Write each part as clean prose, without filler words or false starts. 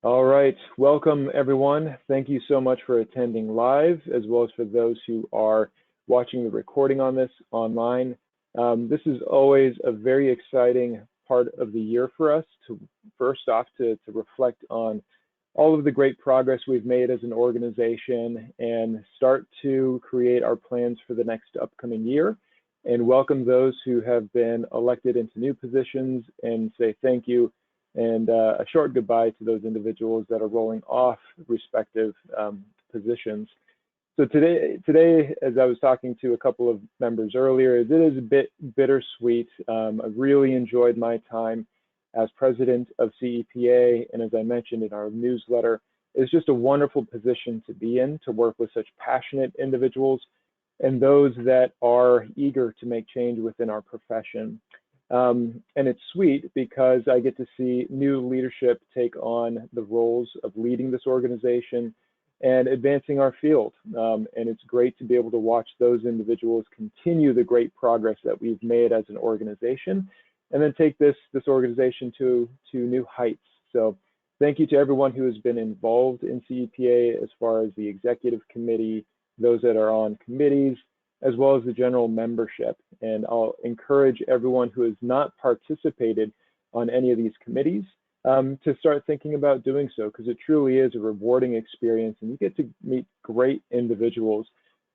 All right, welcome everyone. Thank you so much for attending live, as well as for those who are watching the recording on this online. This is always a very exciting part of the year for us to first off to reflect on all of the great progress we've made as an organization and start to create our plans for the next upcoming year, and welcome those who have been elected into new positions and say thank you and a short goodbye to those individuals that are rolling off respective positions. So today, as I was talking to a couple of members earlier, it is a bit bittersweet. I really enjoyed my time as president of CEPA, and as I mentioned in our newsletter, it's just a wonderful position to be in, to work with such passionate individuals and those that are eager to make change within our profession. And it's sweet because I get to see new leadership take on the roles of leading this organization and advancing our field. And it's great to be able to watch those individuals continue the great progress that we've made as an organization, and then take this organization to new heights. So thank you to everyone who has been involved in CEPA, as far as the executive committee, those that are on committees, as well as the general membership. And I'll encourage everyone who has not participated on any of these committees to start thinking about doing so, because it truly is a rewarding experience, and you get to meet great individuals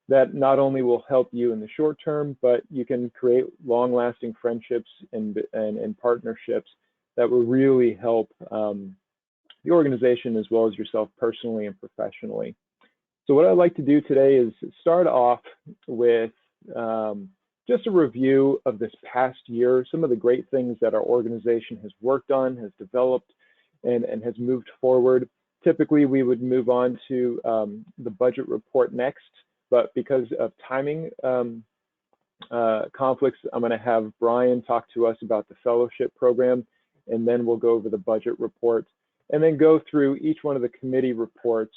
that not only will help you in the short term, but you can create long-lasting friendships and partnerships that will really help the organization as well as yourself personally and professionally. So what I'd like to do today is start off with just a review of this past year, some of the great things that our organization has worked on, has developed, and has moved forward. Typically, we would move on to the budget report next, but because of timing conflicts, I'm going to have Brian talk to us about the fellowship program, and then we'll go over the budget report, and then go through each one of the committee reports,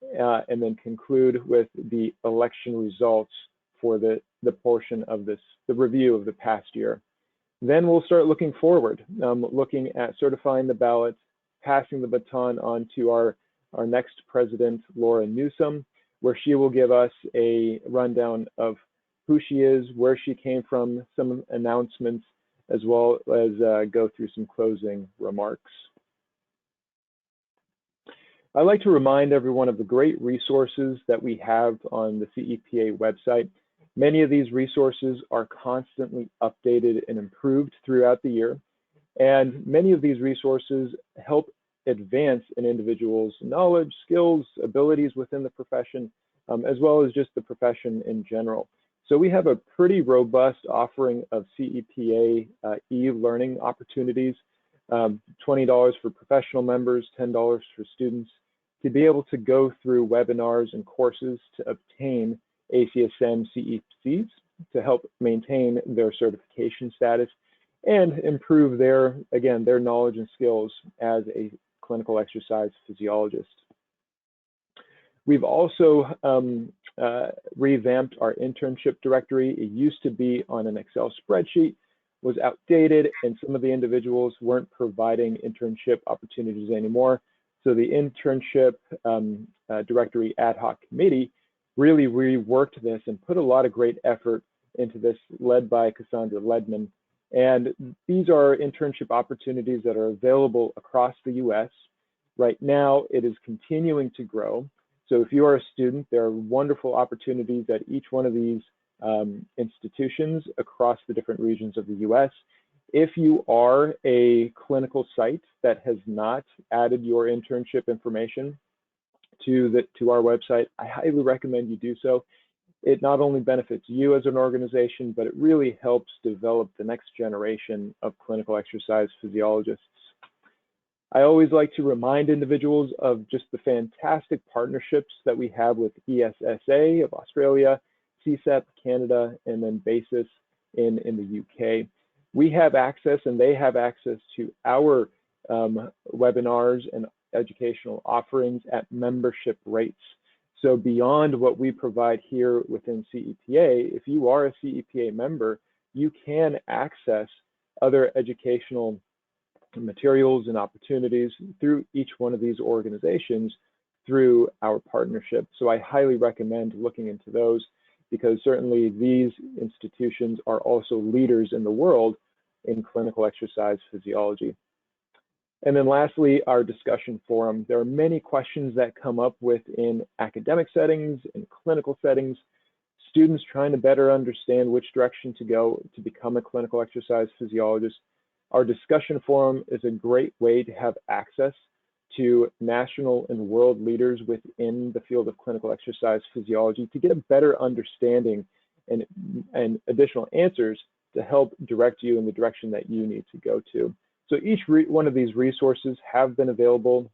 and then conclude with the election results for the portion of the review of the past year. Then we'll start looking forward, looking at certifying the ballots, passing the baton on to our next president, Laura Newsom, where she will give us a rundown of who she is, where she came from, some announcements, as well as go through some closing remarks. I'd like to remind everyone of the great resources that we have on the CEPA website. Many of these resources are constantly updated and improved throughout the year, and many of these resources help advance an individual's knowledge, skills, abilities within the profession, as well as just the profession in general. So we have a pretty robust offering of CEPA e-learning opportunities, $20 for professional members, $10 for students, to be able to go through webinars and courses to obtain ACSM CECs to help maintain their certification status and improve their knowledge and skills as a clinical exercise physiologist. We've also revamped our internship directory. It used to be on an Excel spreadsheet, was outdated, and some of the individuals weren't providing internship opportunities anymore. So the internship directory ad hoc committee really reworked this and put a lot of great effort into this, led by Cassandra Ledman. And these are internship opportunities that are available across the US. Right now, it is continuing to grow. So if you are a student, there are wonderful opportunities at each one of these institutions across the different regions of the US. If you are a clinical site that has not added your internship information to our website, I highly recommend you do so. It not only benefits you as an organization, but it really helps develop the next generation of clinical exercise physiologists. I always like to remind individuals of just the fantastic partnerships that we have with ESSA of Australia, CEPA, Canada, and then BASIS in the UK. We have access and they have access to our webinars and educational offerings at membership rates. So beyond what we provide here within CEPA, if you are a CEPA member, you can access other educational materials and opportunities through each one of these organizations through our partnership. So I highly recommend looking into those, because certainly these institutions are also leaders in the world in clinical exercise physiology. And then lastly, our discussion forum. There are many questions that come up within academic settings and clinical settings, students trying to better understand which direction to go to become a clinical exercise physiologist. Our discussion forum is a great way to have access to national and world leaders within the field of clinical exercise physiology to get a better understanding and additional answers to help direct you in the direction that you need to go to. So each one of these resources have been available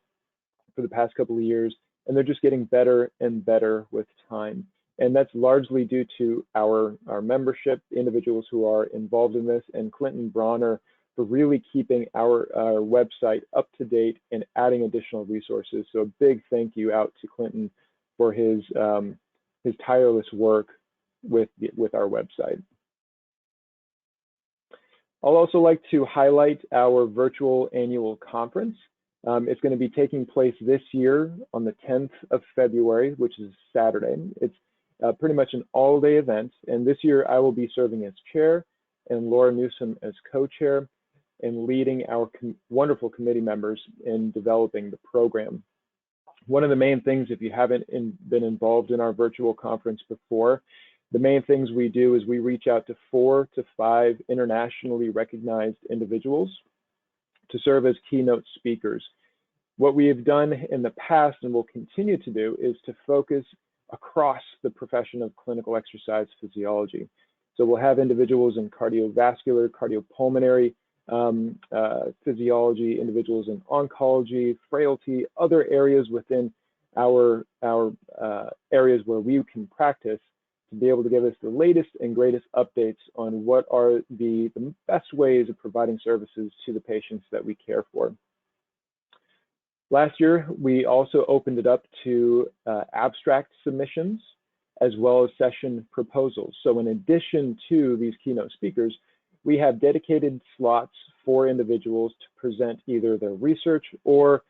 for the past couple of years, and they're just getting better and better with time. And that's largely due to our membership, individuals who are involved in this, and Clinton Bronner for really keeping our website up to date and adding additional resources. So a big thank you out to Clinton for his tireless work with our website. I'll also like to highlight our virtual annual conference. It's going to be taking place this year on the 10th of February, which is Saturday. It's pretty much an all-day event, and this year I will be serving as chair and Laura Newsom as co-chair, and leading our wonderful committee members in developing the program. One of the main things, if you haven't been involved in our virtual conference before, the main things we do is we reach out to 4 to 5 internationally recognized individuals to serve as keynote speakers. What we have done in the past and will continue to do is to focus across the profession of clinical exercise physiology. So we'll have individuals in cardiovascular, cardiopulmonary physiology, individuals in oncology, frailty, other areas within our areas where we can practice, to be able to give us the latest and greatest updates on what are the best ways of providing services to the patients that we care for. Last year, we also opened it up to abstract submissions as well as session proposals. So in addition to these keynote speakers, we have dedicated slots for individuals to present either their research or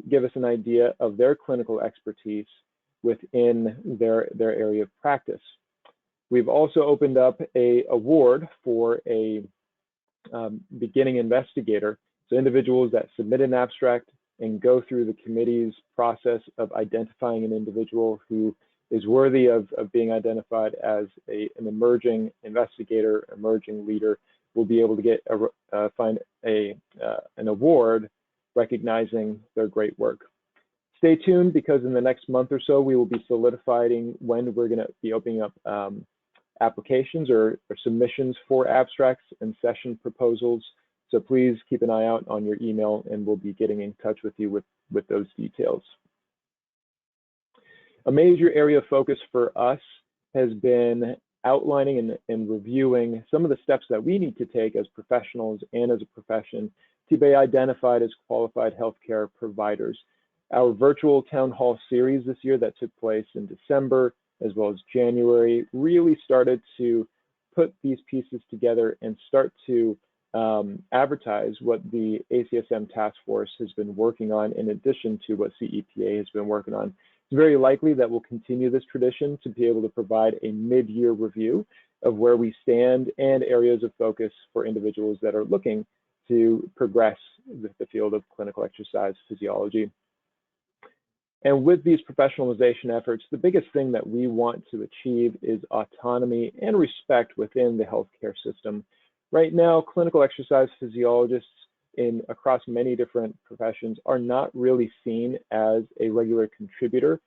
give us an idea of their clinical expertise within their area of practice. We've also opened up an award for a beginning investigator. So individuals that submit an abstract and go through the committee's process of identifying an individual who is worthy of being identified as an emerging investigator, emerging leader, will be able to get find an award recognizing their great work. Stay tuned, because in the next month or so, we will be solidifying when we're going to be opening up applications or submissions for abstracts and session proposals. So please keep an eye out on your email, and we'll be getting in touch with you with those details. A major area of focus for us has been outlining and reviewing some of the steps that we need to take as professionals and as a profession to be identified as qualified healthcare providers. Our virtual town hall series this year that took place in December as well as January really started to put these pieces together and start to advertise what the ACSM task force has been working on, in addition to what CEPA has been working on. It's very likely that we'll continue this tradition to be able to provide a mid-year review of where we stand and areas of focus for individuals that are looking to progress with the field of clinical exercise physiology. And with these professionalization efforts, the biggest thing that we want to achieve is autonomy and respect within the healthcare system. Right now, clinical exercise physiologists across many different professions are not really seen as a regular contributor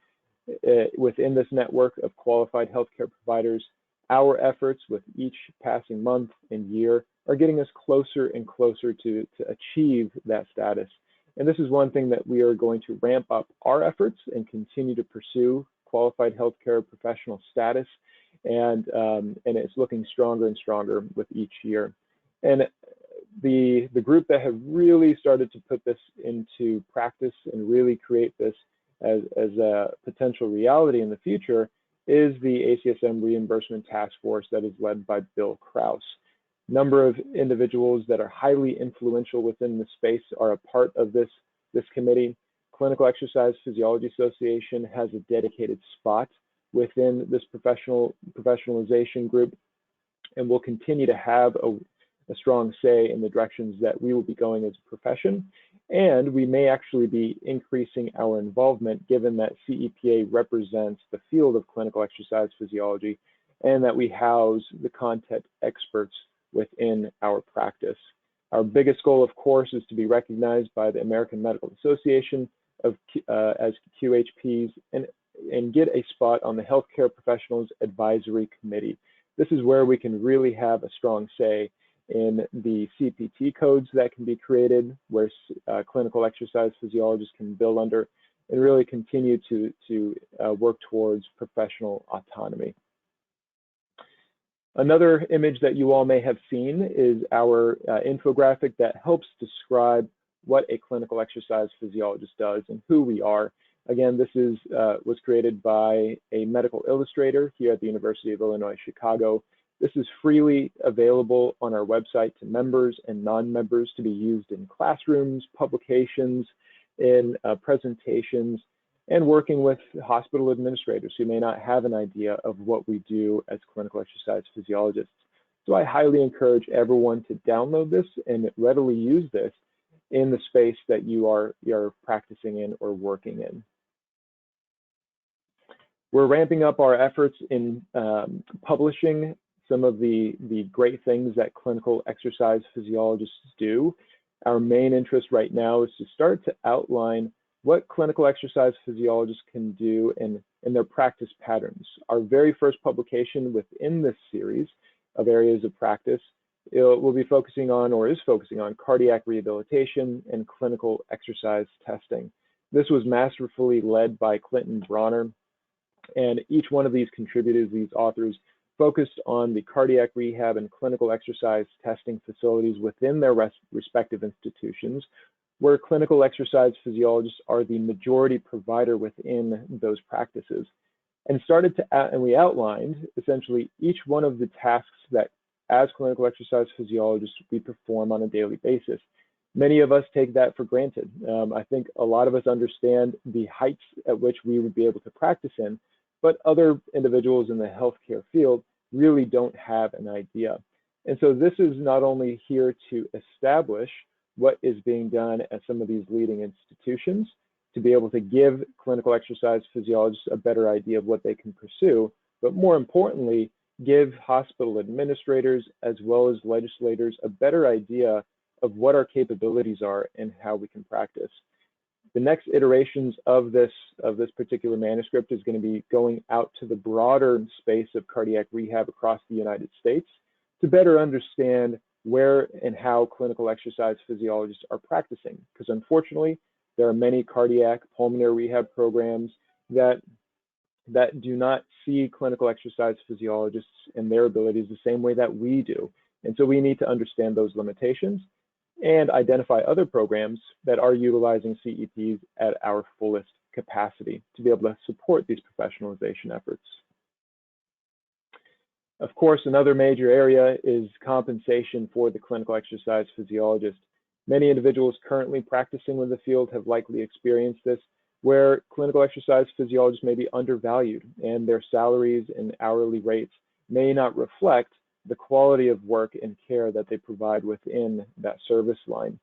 within this network of qualified healthcare providers. Our efforts with each passing month and year are getting us closer and closer to achieve that status. And this is one thing that we are going to ramp up our efforts and continue to pursue qualified healthcare professional status. And it's looking stronger and stronger with each year. And the group that have really started to put this into practice and really create this as a potential reality in the future is the ACSM Reimbursement Task Force that is led by Bill Kraus. Number of individuals that are highly influential within the space are a part of this committee. Clinical Exercise Physiology Association has a dedicated spot within this professionalization group, and will continue to have a strong say in the directions that we will be going as a profession. And we may actually be increasing our involvement, given that CEPA represents the field of clinical exercise physiology, and that we house the content experts within our practice. Our biggest goal, of course, is to be recognized by the American Medical Association as QHPs and get a spot on the Healthcare Professionals Advisory Committee. This is where we can really have a strong say in the CPT codes that can be created, where clinical exercise physiologists can bill under, and really continue to work towards professional autonomy. Another image that you all may have seen is our infographic that helps describe what a clinical exercise physiologist does and who we are. Again, this was created by a medical illustrator here at the University of Illinois, Chicago. This is freely available on our website to members and non-members to be used in classrooms, publications, in presentations, and working with hospital administrators who may not have an idea of what we do as clinical exercise physiologists. So I highly encourage everyone to download this and readily use this in the space that you're practicing in or working in. We're ramping up our efforts in publishing some of the great things that clinical exercise physiologists do. Our main interest right now is to start to outline what clinical exercise physiologists can do in their practice patterns. Our very first publication within this series of areas of practice will be focusing on, or is focusing on, cardiac rehabilitation and clinical exercise testing. This was masterfully led by Clinton Bronner, and each one of these contributors, these authors, focused on the cardiac rehab and clinical exercise testing facilities within their respective institutions, where clinical exercise physiologists are the majority provider within those practices. And we outlined essentially each one of the tasks that as clinical exercise physiologists we perform on a daily basis. Many of us take that for granted. I think a lot of us understand the heights at which we would be able to practice in, but other individuals in the healthcare field really don't have an idea. And so this is not only here to establish what is being done at some of these leading institutions, to be able to give clinical exercise physiologists a better idea of what they can pursue, but more importantly, give hospital administrators as well as legislators a better idea of what our capabilities are and how we can practice. The next iterations of this particular manuscript is going to be going out to the broader space of cardiac rehab across the United States to better understand where and how clinical exercise physiologists are practicing. Because unfortunately, there are many cardiac pulmonary rehab programs that do not see clinical exercise physiologists and their abilities the same way that we do. And so we need to understand those limitations and identify other programs that are utilizing CEPs at our fullest capacity to be able to support these professionalization efforts. Of course, another major area is compensation for the clinical exercise physiologist. Many individuals currently practicing with the field have likely experienced this, where clinical exercise physiologists may be undervalued and their salaries and hourly rates may not reflect the quality of work and care that they provide within that service line.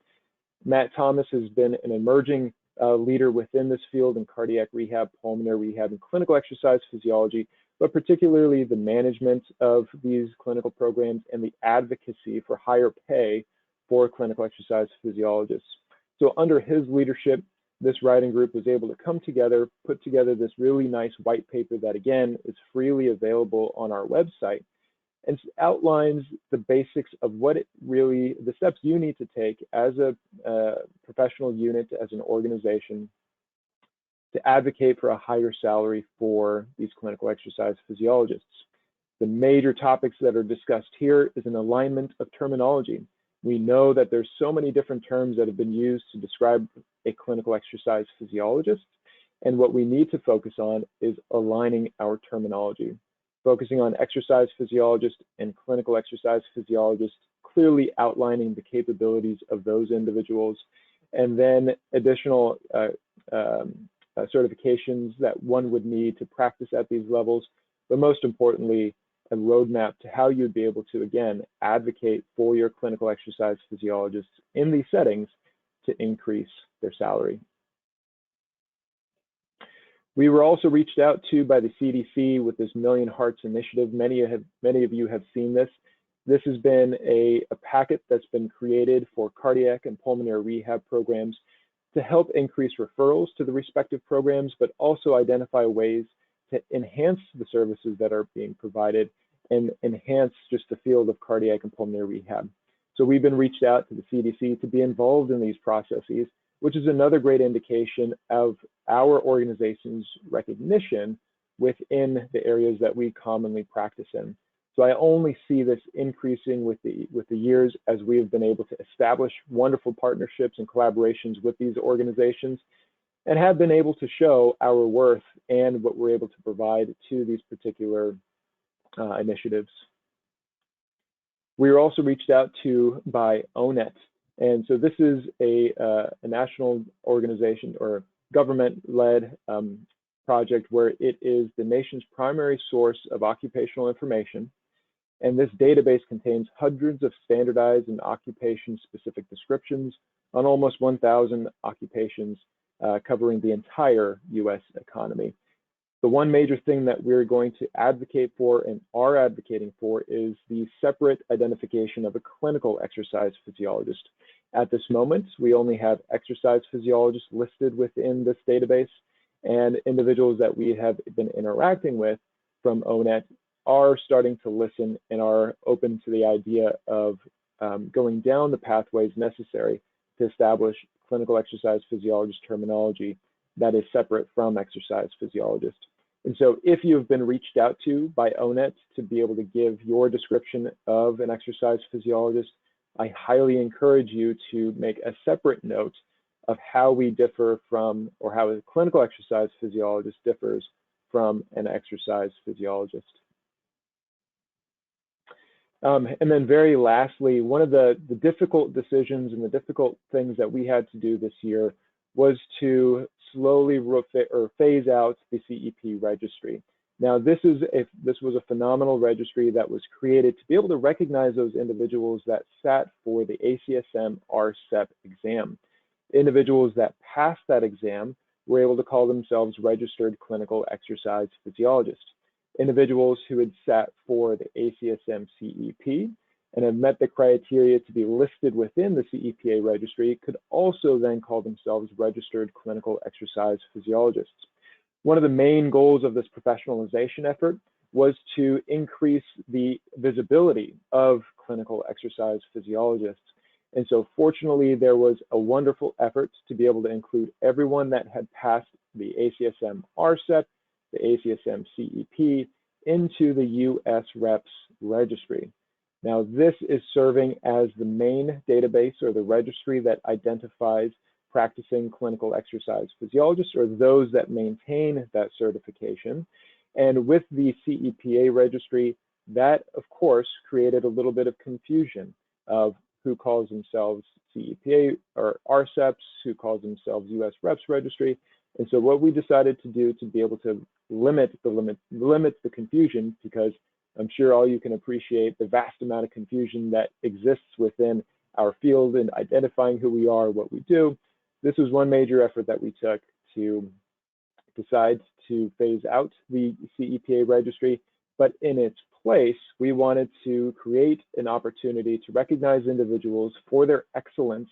Matt Thomas has been an emerging leader within this field in cardiac rehab, pulmonary rehab, and clinical exercise physiology, but particularly the management of these clinical programs and the advocacy for higher pay for clinical exercise physiologists. So under his leadership, this writing group was able to come together, put together this really nice white paper that, again, is freely available on our website, and outlines the basics of what the steps you need to take as a professional unit, as an organization, to advocate for a higher salary for these clinical exercise physiologists. The major topics that are discussed here is an alignment of terminology. We know that there's so many different terms that have been used to describe a clinical exercise physiologist, and what we need to focus on is aligning our terminology, focusing on exercise physiologist and clinical exercise physiologist clearly outlining the capabilities of those individuals, and then additional certifications that one would need to practice at these levels, but most importantly, a roadmap to how you'd be able to, again, advocate for your clinical exercise physiologists in these settings to increase their salary. We were also reached out to by the CDC with this Million Hearts initiative. Many of you have seen this. This has been a packet that's been created for cardiac and pulmonary rehab programs to help increase referrals to the respective programs, but also identify ways to enhance the services that are being provided and enhance just the field of cardiac and pulmonary rehab. So we've been reached out to the CDC to be involved in these processes, which is another great indication of our organization's recognition within the areas that we commonly practice in. So I only see this increasing with the years as we have been able to establish wonderful partnerships and collaborations with these organizations and have been able to show our worth and what we're able to provide to these particular initiatives. We were also reached out to by ONET. And so this is a national organization or government-led project where it is the nation's primary source of occupational information. And this database contains hundreds of standardized and occupation-specific descriptions on almost 1,000 occupations covering the entire US economy. The one major thing that we're going to advocate for and are advocating for is the separate identification of a clinical exercise physiologist. At this moment, we only have exercise physiologists listed within this database, and individuals that we have been interacting with from ONET are starting to listen and are open to the idea of going down the pathways necessary to establish clinical exercise physiologist terminology that is separate from exercise physiologist. And so if you've been reached out to by ONET to be able to give your description of an exercise physiologist, I highly encourage you to make a separate note of how we differ from, or how a clinical exercise physiologist differs from an exercise physiologist. And then very lastly, one of the difficult decisions and the difficult things that we had to do this year was to slowly phase out the CEP registry. Now, this was a phenomenal registry that was created to be able to recognize those individuals that sat for the ACSM RCEP exam. Individuals that passed that exam were able to call themselves registered clinical exercise physiologists. Individuals who had sat for the ACSM CEP and have met the criteria to be listed within the CEPA registry could also then call themselves registered clinical exercise physiologists. One of the main goals of this professionalization effort was to increase the visibility of clinical exercise physiologists. And so fortunately, there was a wonderful effort to be able to include everyone that had passed the ACSM RCEP, the ACSM CEP, into the US Reps registry. Now, this is serving as the main database or the registry that identifies practicing clinical exercise physiologists or those that maintain that certification. And with the CEPA registry, that of course created a little bit of confusion of who calls themselves CEPA or RCEPs, who calls themselves US Reps registry. And so what we decided to do to be able to limit the confusion, because I'm sure all you can appreciate the vast amount of confusion that exists within our field in identifying who we are, what we do. This was one major effort that we took to decide to phase out the CEPA registry, but in its place, we wanted to create an opportunity to recognize individuals for their excellence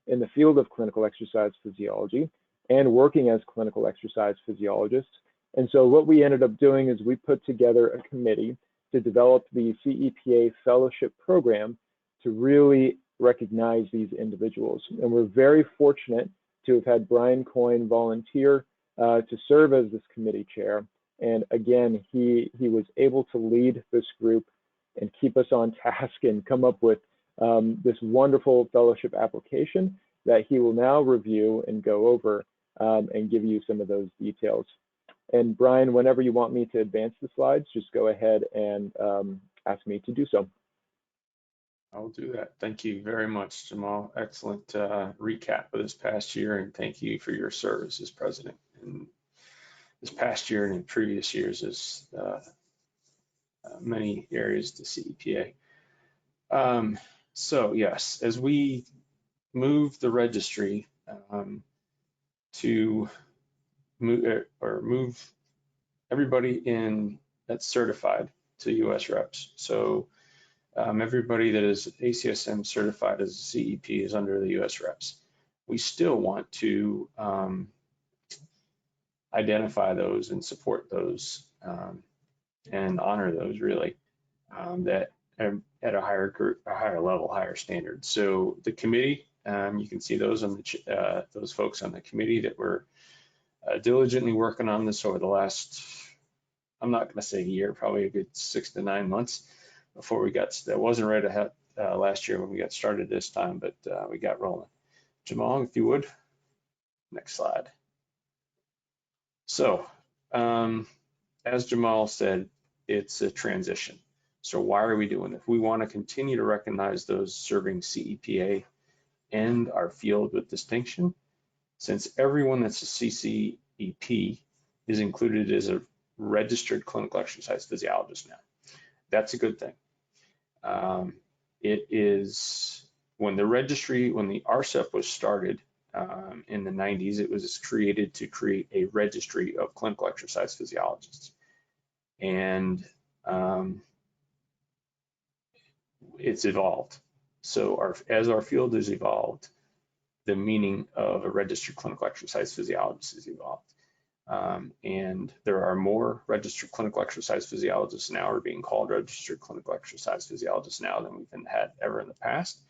in the field of clinical exercise physiology and working as clinical exercise physiologists. And so what we ended up doing is we put together a committee to develop the CEPA fellowship program to really recognize these individuals. And we're very fortunate to have had Brian Coyne volunteer to serve as this committee chair. And again, he was able to lead this group and keep us on task and come up with this wonderful fellowship application that he will now review and go over and give you some of those details. And Brian, whenever you want me to advance the slides, just go ahead and ask me to do so. I'll do that. Thank you very much, Jamal. Excellent recap of this past year, and thank you for your service as president in this past year and in previous years as many areas to CEPA. So yes, as we move the registry to move everybody in that's certified to US reps. So everybody that is ACSM certified as a CEP is under the US reps. We still want to identify those and support those and honor those really that are at a higher level, higher standard. So the committee, you can see those on the those folks on the committee that were diligently working on this over the last, I'm not going to say a year, probably a good 6 to 9 months before we got, that wasn't right ahead last year when we got started this time, but we got rolling. Jamal, if you would, next slide. So as Jamal said, it's a transition. So why are we doing it? We want to continue to recognize those serving CEPA and our field with distinction, since everyone that's a CCEP is included as a registered clinical exercise physiologist now. That's a good thing. It is, when the registry, when the RCEP was started in the 90s, it was created to create a registry of clinical exercise physiologists. And it's evolved. So as our field has evolved, the meaning of a registered clinical exercise physiologist has evolved. And there are more registered clinical exercise physiologists now, or being called registered clinical exercise physiologists now, than we've had ever in the past.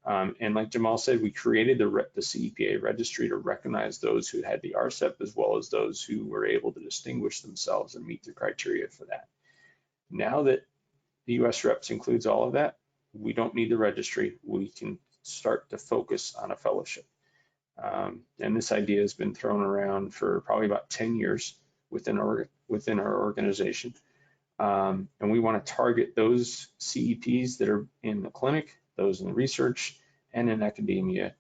And like Jamal said, we created the CEPA registry to recognize those who had the RCEP as well as those who were able to distinguish themselves and meet the criteria for that. Now that the US reps includes all of that, we don't need the registry. We can start to focus on a fellowship. And this idea has been thrown around for probably about 10 years within our organization. And we want to target those CEPs that are in the clinic, those in research, and in academia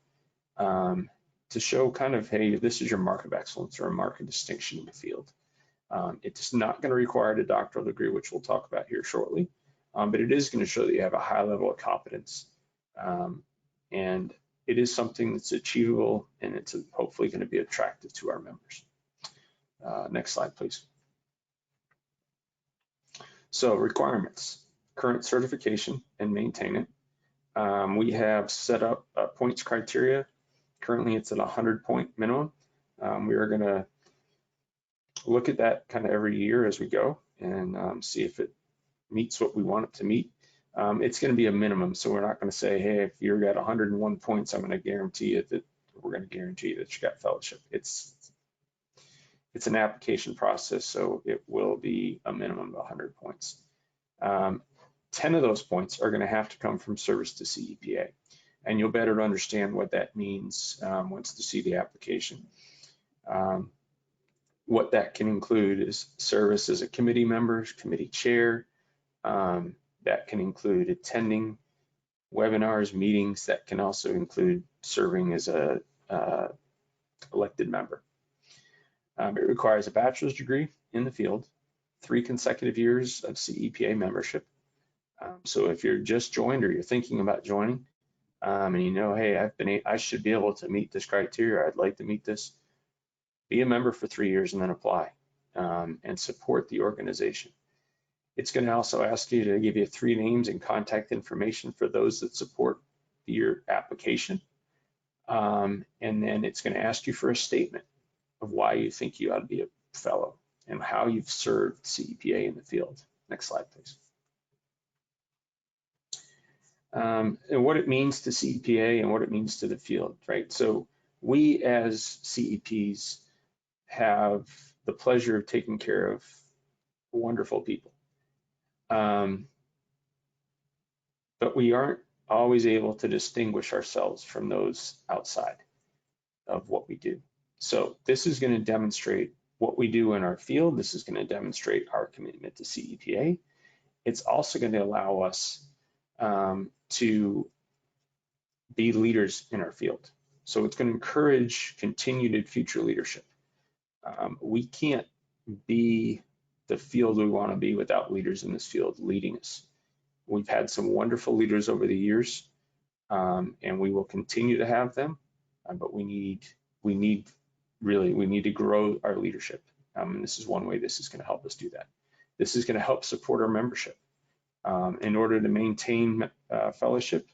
to show kind of, hey, this is your mark of excellence or a mark of distinction in the field. It's not going to require a doctoral degree, which we'll talk about here shortly, but it is going to show that you have a high level of competence. And it is something that's achievable, and it's hopefully going to be attractive to our members. Next slide, please. So requirements, current certification and maintain it. We have set up points criteria. Currently, it's at 100-point minimum. We are going to look at that kind of every year as we go and see if it meets what we want it to meet. It's going to be a minimum, so we're not going to say, hey, if you're at 101 points, I'm going to guarantee it that we're going to guarantee that you got fellowship. It's an application process, so it will be a minimum of 100 points. 10 of those points are going to have to come from service to CEPA, and you'll better understand what that means once you see the application. What that can include is service as a committee member, committee chair. That can include attending webinars, meetings. That can also include serving as a elected member. It requires a bachelor's degree in the field, 3 consecutive years of CEPA membership. So if you're just joined or you're thinking about joining, and you know, hey, I should be able to meet this criteria, I'd like to meet this, be a member for 3 years and then apply and support the organization. It's going to also ask you to give you 3 names and contact information for those that support your application. And then it's going to ask you for a statement of why you think you ought to be a fellow and how you've served CEPA in the field. Next slide, please. And what it means to CEPA and what it means to the field, right? So we as CEPs have the pleasure of taking care of wonderful people. But we aren't always able to distinguish ourselves from those outside of what we do. So this is going to demonstrate what we do in our field. This is going to demonstrate our commitment to CEPA. It's also going to allow us to be leaders in our field. So it's going to encourage continued and future leadership. We can't be the field we want to be without leaders in this field leading us. We've had some wonderful leaders over the years, and we will continue to have them, but we need to grow our leadership. And this is one way this is going to help us do that. This is going to help support our membership. In order to maintain fellowship,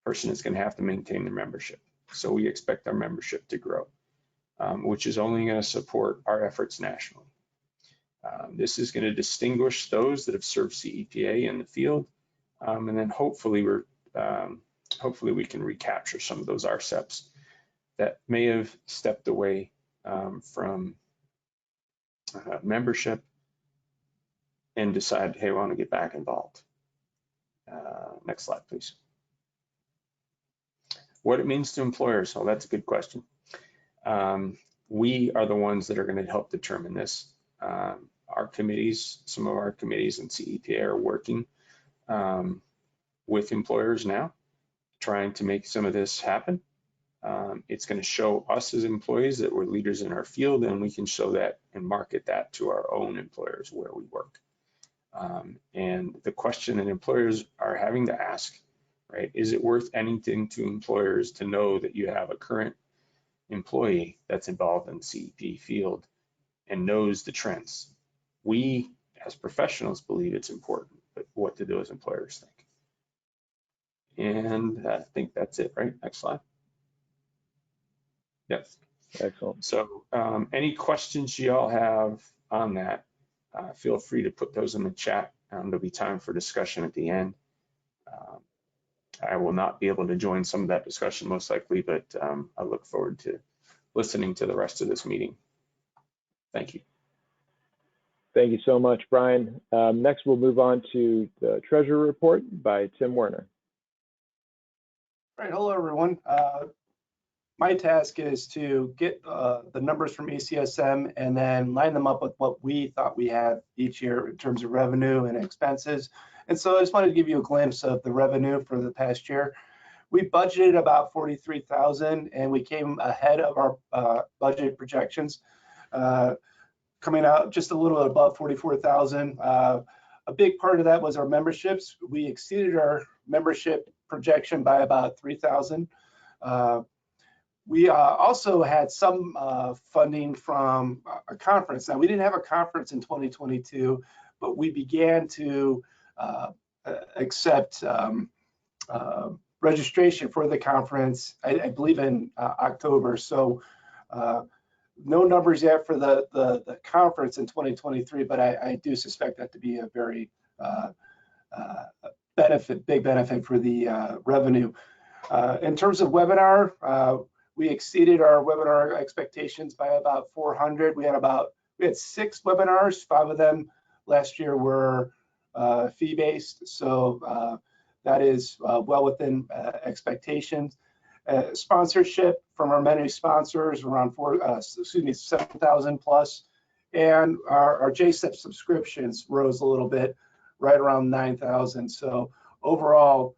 person is going to have to maintain their membership. So we expect our membership to grow, which is only going to support our efforts nationally. This is going to distinguish those that have served CEPA in the field, and then hopefully we can recapture some of those RCEPs that may have stepped away from membership and decide, hey, I want to get back involved. Next slide, please. What it means to employers? Well, that's a good question. We are the ones that are going to help determine this. Our committees, some of our committees in CEPA are working with employers now, trying to make some of this happen. It's going to show us as employees that we're leaders in our field, and we can show that and market that to our own employers where we work. And the question that employers are having to ask, right, is it worth anything to employers to know that you have a current employee that's involved in the CEP field and knows the trends? We, as professionals, believe it's important, but what do those employers think? And I think that's it, right? Next slide. Yes. Excellent. So any questions you all have on that, feel free to put those in the chat. There'll be time for discussion at the end. I will not be able to join some of that discussion most likely, but I look forward to listening to the rest of this meeting. Thank you. Thank you so much, Brian. Next, we'll move on to the Treasurer Report by Tim Werner. All right, hello, everyone. My task is to get the numbers from ACSM and then line them up with what we thought we had each year in terms of revenue and expenses. And so I just wanted to give you a glimpse of the revenue for the past year. We budgeted about $43,000 and we came ahead of our budget projections, coming out just a little above $44,000. A big part of that was our memberships. We exceeded our membership projection by about 3,000. We also had some funding from a conference. Now, we didn't have a conference in 2022, but we began to accept registration for the conference, I believe in October. So no numbers yet for the conference in 2023, but I do suspect that to be a very big benefit for the revenue. In terms of webinar, we exceeded our webinar expectations by about 400. We had 6 webinars. 5 of them last year were fee-based, so that is well within expectations. Sponsorship from our many sponsors around 7,000 plus, and our JCEP subscriptions rose a little bit, right around 9,000. So overall,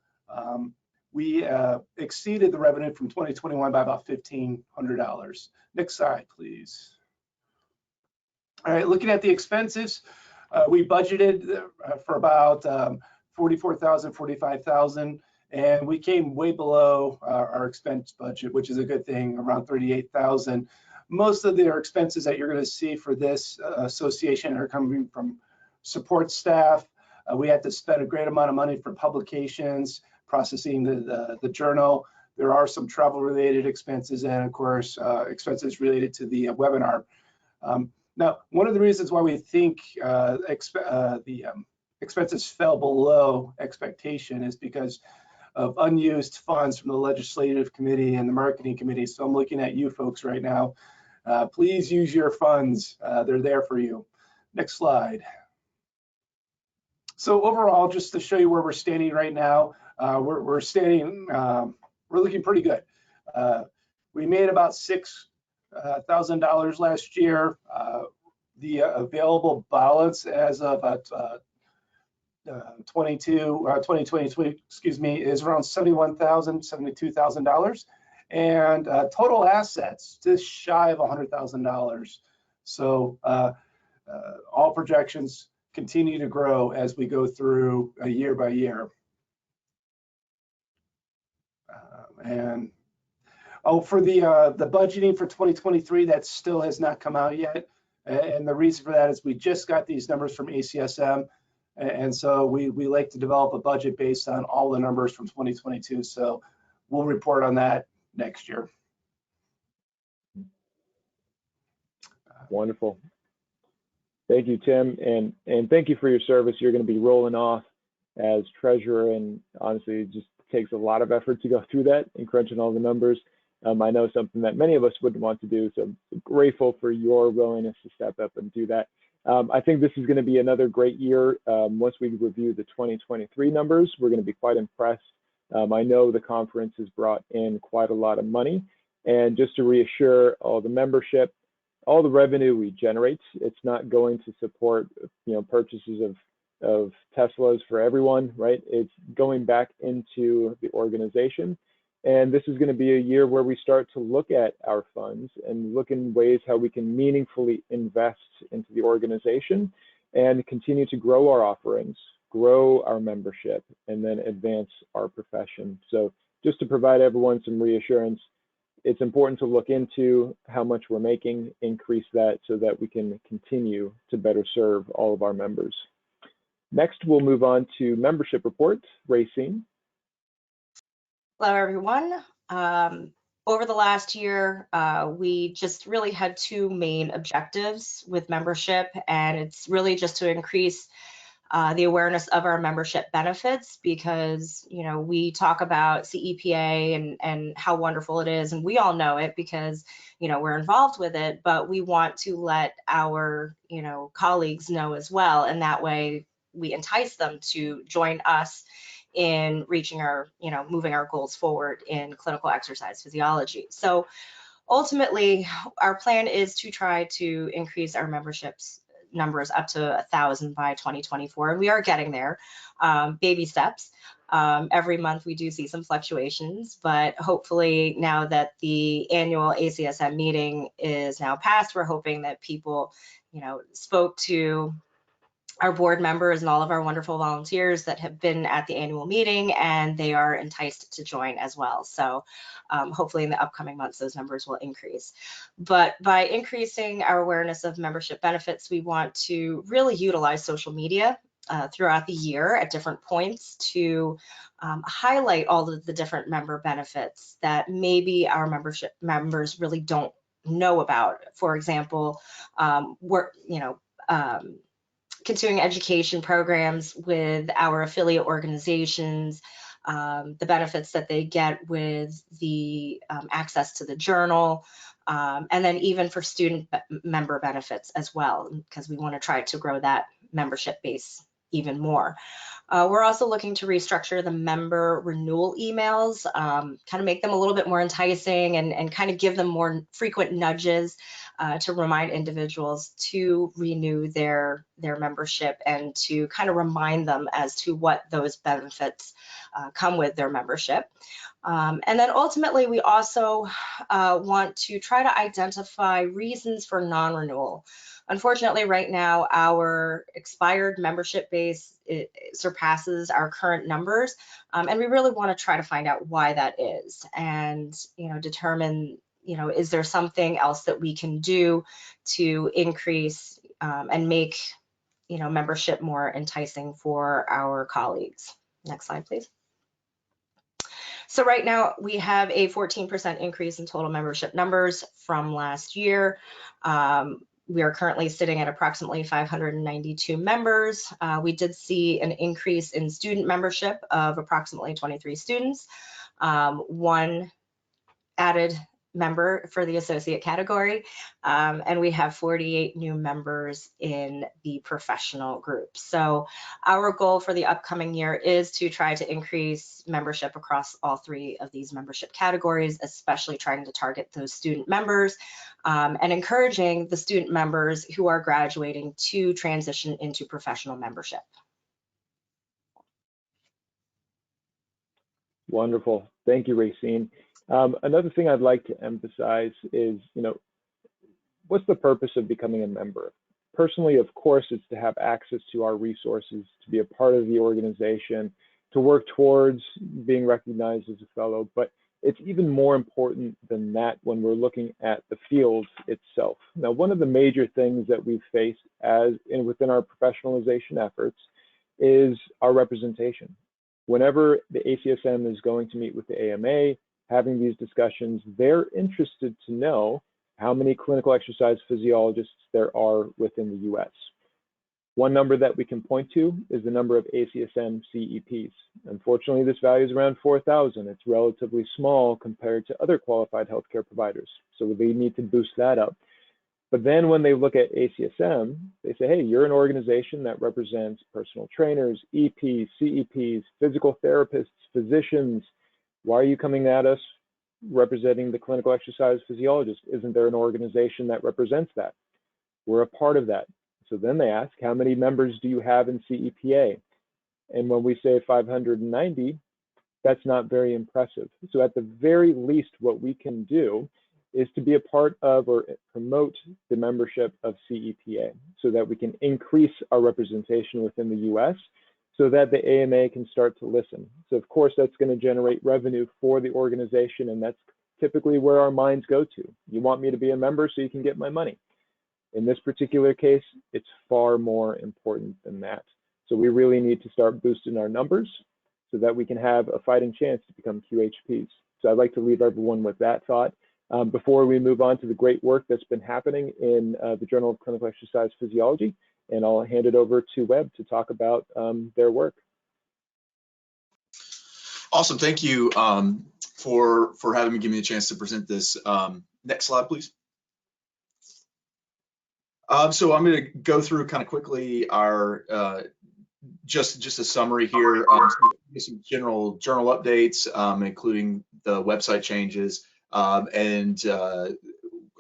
we exceeded the revenue from 2021 by about $1,500. Next slide, please. All right, looking at the expenses, we budgeted for about $44,000, $45,000, and we came way below our expense budget, which is a good thing, around $38,000. Most of their expenses that you're going to see for this association are coming from support staff. We had to spend a great amount of money for publications, processing the journal. There are some travel-related expenses and, of course, expenses related to the webinar. Now, one of the reasons why we think the expenses fell below expectation is because of unused funds from the Legislative Committee and the Marketing Committee. So I'm looking at you folks right now. Please use your funds. They're there for you. Next slide. So overall, just to show you where we're standing right now, we're looking pretty good. We made about $6,000 last year. The available balance as of 2022, excuse me, is around $71,000, $72,000, and total assets just shy of $100,000. So all projections continue to grow as we go through year by year. And for the budgeting for 2023, that still has not come out yet. And the reason for that is we just got these numbers from ACSM. And so we like to develop a budget based on all the numbers from 2022. So we'll report on that next year. Wonderful. Thank you, Tim, and thank you for your service. You're going to be rolling off as treasurer, and honestly, it just takes a lot of effort to go through that and crunching all the numbers. I know something that many of us wouldn't want to do, so I'm grateful for your willingness to step up and do that. I think this is going to be another great year. Once we review the 2023 numbers, we're going to be quite impressed. I know the conference has brought in quite a lot of money, and just to reassure all the membership, all the revenue we generate, it's not going to support, purchases of Teslas for everyone, right? It's going back into the organization. And this is going to be a year where we start to look at our funds and look in ways how we can meaningfully invest into the organization and continue to grow our offerings, grow our membership, and then advance our profession. So just to provide everyone some reassurance, it's important to look into how much we're making, increase that so that we can continue to better serve all of our members. Next, we'll move on to membership reports. Racine. Hello, everyone. Over the last year, we just really had two main objectives with membership, and it's really just to increase the awareness of our membership benefits, because we talk about CEPA and how wonderful it is, and we all know it because we're involved with it, but we want to let our colleagues know as well, and that way we entice them to join us in reaching our moving our goals forward in clinical exercise physiology. So ultimately, our plan is to try to increase our memberships numbers up to 1,000 by 2024, and we are getting there, baby steps. Every month we do see some fluctuations, but hopefully now that the annual ACSM meeting is now passed, we're hoping that people spoke to our board members and all of our wonderful volunteers that have been at the annual meeting, and they are enticed to join as well. So hopefully in the upcoming months, those numbers will increase. But by increasing our awareness of membership benefits, we want to really utilize social media throughout the year at different points to highlight all of the different member benefits that maybe our members really don't know about. For example, continuing education programs with our affiliate organizations, the benefits that they get with the access to the journal, and then even for student member benefits as well, because we want to try to grow that membership base even more. We're also looking to restructure the member renewal emails, kind of make them a little bit more enticing and kind of give them more frequent nudges to remind individuals to renew their membership and to kind of remind them as to what those benefits come with their membership. And then ultimately, we also want to try to identify reasons for non-renewal. Unfortunately, right now, our expired membership base surpasses our current numbers, and we really want to try to find out why that is and determine is there something else that we can do to increase and make membership more enticing for our colleagues. Next slide, please. So right now we have a 14% increase in total membership numbers from last year. We are currently sitting at approximately 592 members. We did see an increase in student membership of approximately 23 students, one added member for the associate category, and we have 48 new members in the professional group. So our goal for the upcoming year is to try to increase membership across all three of these membership categories, especially trying to target those student members and encouraging the student members who are graduating to transition into professional membership. Wonderful. Thank you, Racine. Another thing I'd like to emphasize is, what's the purpose of becoming a member? Personally, of course, it's to have access to our resources, to be a part of the organization, to work towards being recognized as a fellow, but it's even more important than that when we're looking at the field itself. Now, one of the major things that we've faced within our professionalization efforts is our representation. Whenever the ACSM is going to meet with the AMA, having these discussions, they're interested to know how many clinical exercise physiologists there are within the US. One number that we can point to is the number of ACSM CEPs. Unfortunately, this value is around 4,000. It's relatively small compared to other qualified healthcare providers. So they need to boost that up. But then when they look at ACSM, they say, hey, you're an organization that represents personal trainers, EPs, CEPs, physical therapists, physicians. Why are you coming at us representing the clinical exercise physiologist? Isn't there an organization that represents that? We're a part of that. So then they ask, how many members do you have in CEPA? And when we say 590, that's not very impressive. So at the very least, what we can do is to be a part of or promote the membership of CEPA so that we can increase our representation within the US so that the AMA can start to listen. So of course, that's going to generate revenue for the organization, and that's typically where our minds go to. You want me to be a member so you can get my money. In this particular case, it's far more important than that. So we really need to start boosting our numbers so that we can have a fighting chance to become QHPs. So I'd like to leave everyone with that thought. Before we move on to the great work that's been happening in the Journal of Clinical Exercise Physiology, and I'll hand it over to Webb to talk about their work. Awesome, thank you for having me, give me a chance to present this. Next slide, please. So I'm going to go through kind of quickly our just a summary here, some general journal updates, including the website changes and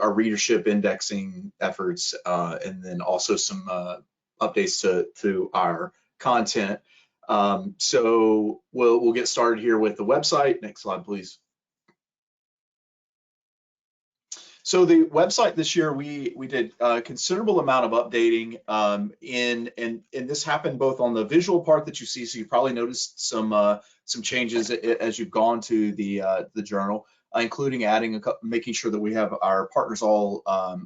our readership indexing efforts, and then also some updates to our content. So we'll get started here with the website. Next slide, please. So the website this year, we did a considerable amount of updating, and this happened both on the visual part that you see. So you probably noticed some changes as you've gone to the journal, including adding making sure that we have our partners all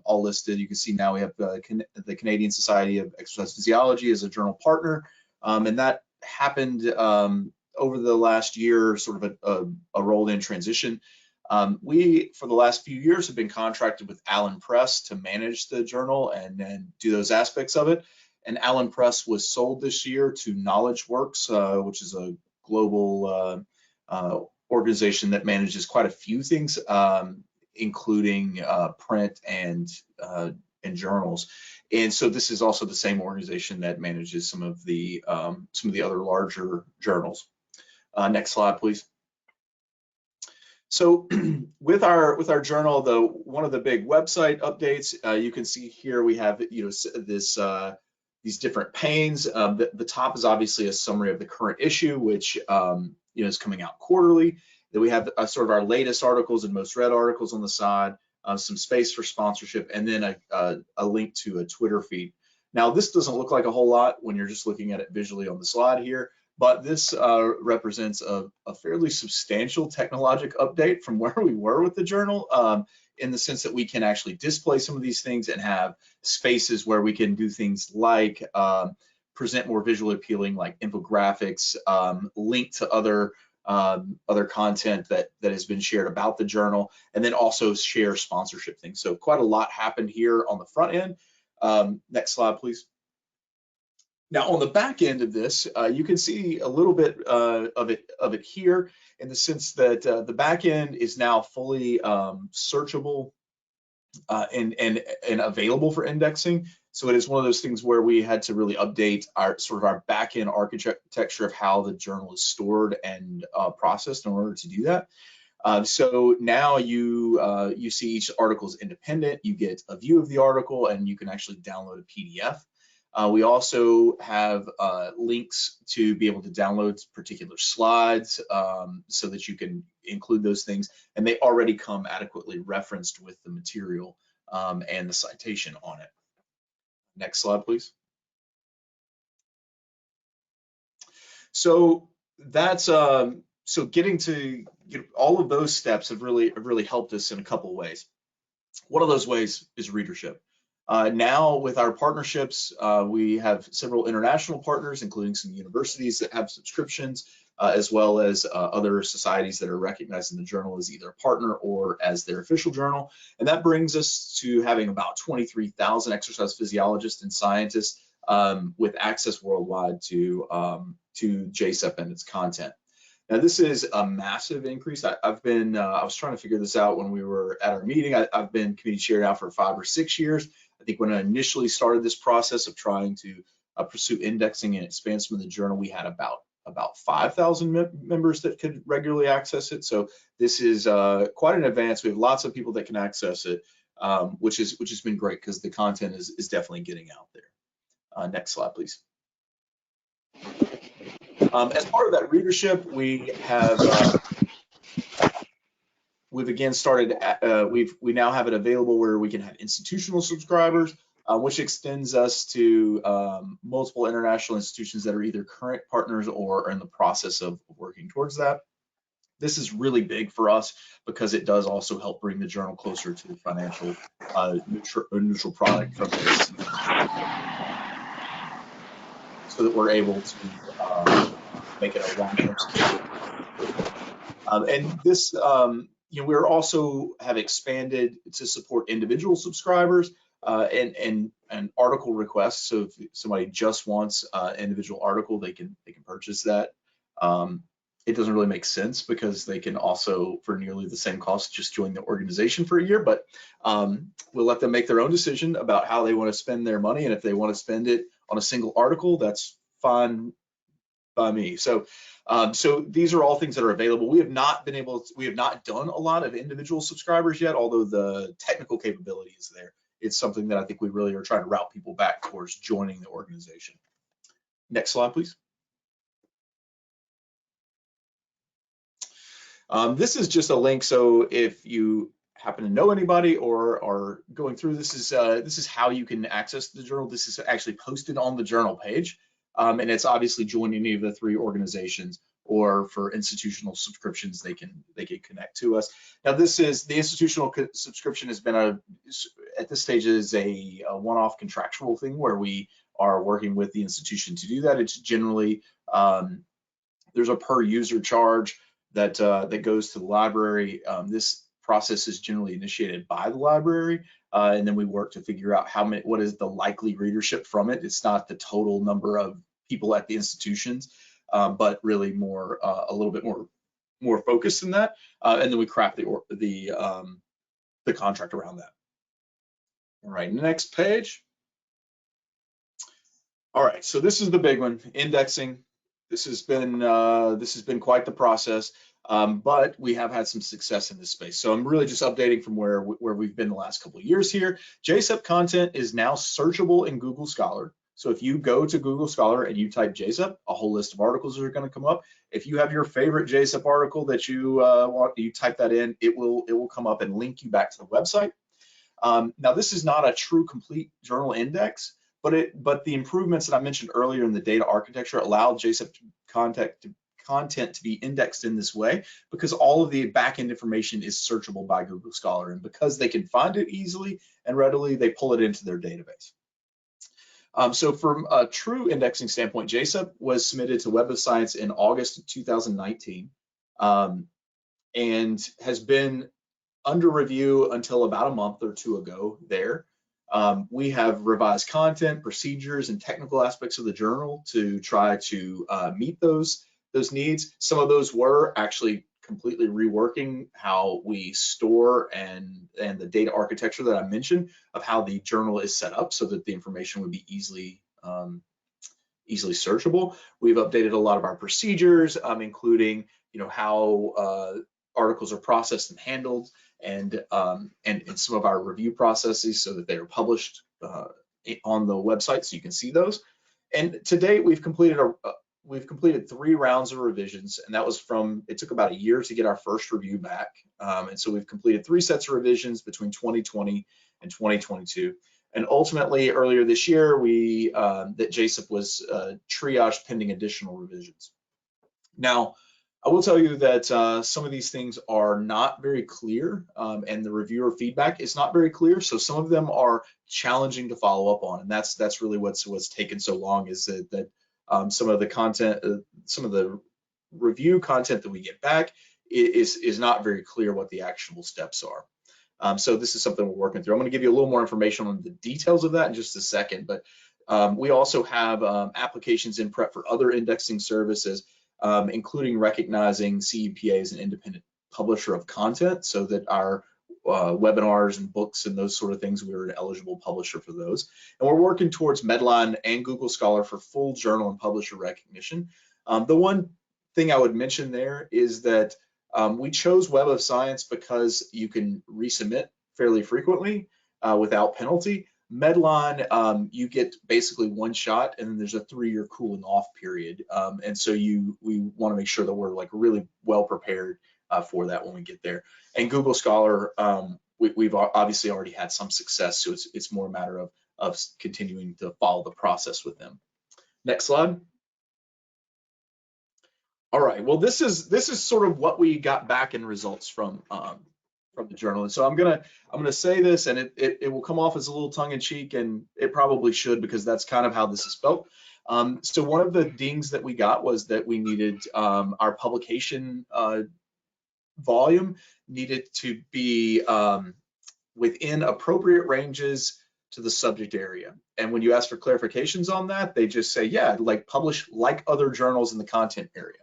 listed. You can see now we have the Canadian Society of Exercise Physiology as a journal partner, and that happened over the last year, sort of a rolled-in transition. We, for the last few years, have been contracted with Allen Press to manage the journal and do those aspects of it. And Allen Press was sold this year to KnowledgeWorks, which is a global organization that manages quite a few things, including print and journals. And so this is also the same organization that manages some of the other larger journals. Next slide, please. So with our journal, though, one of the big website updates, you can see here we have these different panes. The top is obviously a summary of the current issue, which is coming out quarterly. Then we have sort of our latest articles and most read articles on the side, some space for sponsorship, and then a link to a Twitter feed. Now, this doesn't look like a whole lot when you're just looking at it visually on the slide here, but this represents a fairly substantial technological update from where we were with the journal, in the sense that we can actually display some of these things and have spaces where we can do things like present more visually appealing, like infographics, link to other content that has been shared about the journal, and then also share sponsorship things. So quite a lot happened here on the front end. Next slide, please. Now, on the back end of this, you can see a little bit of it here, in the sense that the back end is now fully searchable and available for indexing. So it is one of those things where we had to really update our back end architecture of how the journal is stored and processed in order to do that. So now you see each article is independent. You get a view of the article, and you can actually download a PDF. We also have links to be able to download particular slides so that you can include those things, and they already come adequately referenced with the material and the citation on it. Next slide, please. So that's so getting to all of those steps have really helped us in a couple of ways. One of those ways is readership. Now with our partnerships, we have several international partners, including some universities that have subscriptions, as well as other societies that are recognized in the journal as either a partner or as their official journal. And that brings us to having about 23,000 exercise physiologists and scientists with access worldwide to JCEP and its content. Now, this is a massive increase. I was trying to figure this out when we were at our meeting. I've been community chair now for 5 or 6 years. I think when I initially started this process of trying to pursue indexing and expansion of the journal, we had about 5,000 members that could regularly access it. So this is quite an advance. We have lots of people that can access it, which has been great because the content is definitely getting out there. Next slide, please. As part of that readership, we have we've again started. We now have it available where we can have institutional subscribers, which extends us to multiple international institutions that are either current partners or are in the process of working towards that. This is really big for us because it does also help bring the journal closer to the financial neutral product from this, so that we're able to make it a long-term subscription. And this, we're also have expanded to support individual subscribers and article requests. So if somebody just wants an individual article, they can purchase that. It doesn't really make sense because they can also, for nearly the same cost, just join the organization for a year. But we'll let them make their own decision about how they want to spend their money, and if they want to spend it on a single article, that's fine by me. So these are all things that are available. We have not done a lot of individual subscribers yet, although the technical capability is there. It's something that I think we really are trying to route people back towards joining the organization. Next slide, please. This is just a link, so if you happen to know anybody or are going through this is how you can access the journal. This is actually posted on the journal page. And it's obviously join any of the 3 organizations, or for institutional subscriptions, they can connect to us. Now, this is the institutional subscription has been at this stage is a one-off contractual thing where we are working with the institution to do that. It's generally there's a per user charge that goes to the library. This process is generally initiated by the library, and then we work to figure out what is the likely readership from it. It's not the total number of people at the institutions, but really more a little bit more focused than that, and then we craft the contract around that. All right, next page. All right, so this is the big one, indexing. This has been quite the process, but we have had some success in this space. So I'm really just updating from where we've been the last couple of years here. JCEP content is now searchable in Google Scholar. So if you go to Google Scholar and you type JCEP, a whole list of articles are going to come up. If you have your favorite JCEP article that you want, you type that in, it will come up and link you back to the website. Now, this is not a true complete journal index, but the improvements that I mentioned earlier in the data architecture allowed JCEP content to be indexed in this way because all of the backend information is searchable by Google Scholar, and because they can find it easily and readily, they pull it into their database. So from a true indexing standpoint, JCEP was submitted to Web of Science in August of 2019 and has been under review until about a month or 2 ago there. We have revised content, procedures, and technical aspects of the journal to try to meet those needs. Some of those were actually completely reworking how we store and the data architecture that I mentioned of how the journal is set up so that the information would be easily searchable. We've updated a lot of our procedures, including how articles are processed and handled, and some of our review processes so that they are published on the website so you can see those. And to date, we've completed 3 rounds of revisions, and that was it took about a year to get our first review back. And so we've completed 3 sets of revisions between 2020 and 2022. And ultimately, earlier this year, that JCEP was triaged pending additional revisions. Now, I will tell you that some of these things are not very clear, and the reviewer feedback is not very clear. So some of them are challenging to follow up on, and that's really what's taken so long, is that some of the content, some of the review content that we get back is not very clear what the actionable steps are. So this is something we're working through. I'm going to give you a little more information on the details of that in just a second, but we also have applications in prep for other indexing services, including recognizing CEPA as an independent publisher of content, so that our webinars and books and those sort of things, we're an eligible publisher for those. And we're working towards Medline and Google Scholar for full journal and publisher recognition. The one thing I would mention there is that we chose Web of Science because you can resubmit fairly frequently without penalty. Medline, you get basically one shot, and then there's a 3-year cooling off period. And so we want to make sure that we're like really well prepared for that when we get there. And Google Scholar, we've obviously already had some success, so it's more a matter of continuing to follow the process with them. Next slide. All right, well, this is sort of what we got back in results from the journal. And so I'm gonna say this, and it will come off as a little tongue-in-cheek, and it probably should, because that's kind of how this is spelled. So one of the dings that we got was that we needed our publication volume needed to be within appropriate ranges to the subject area. And when you ask for clarifications on that, they just say, yeah, like publish like other journals in the content area.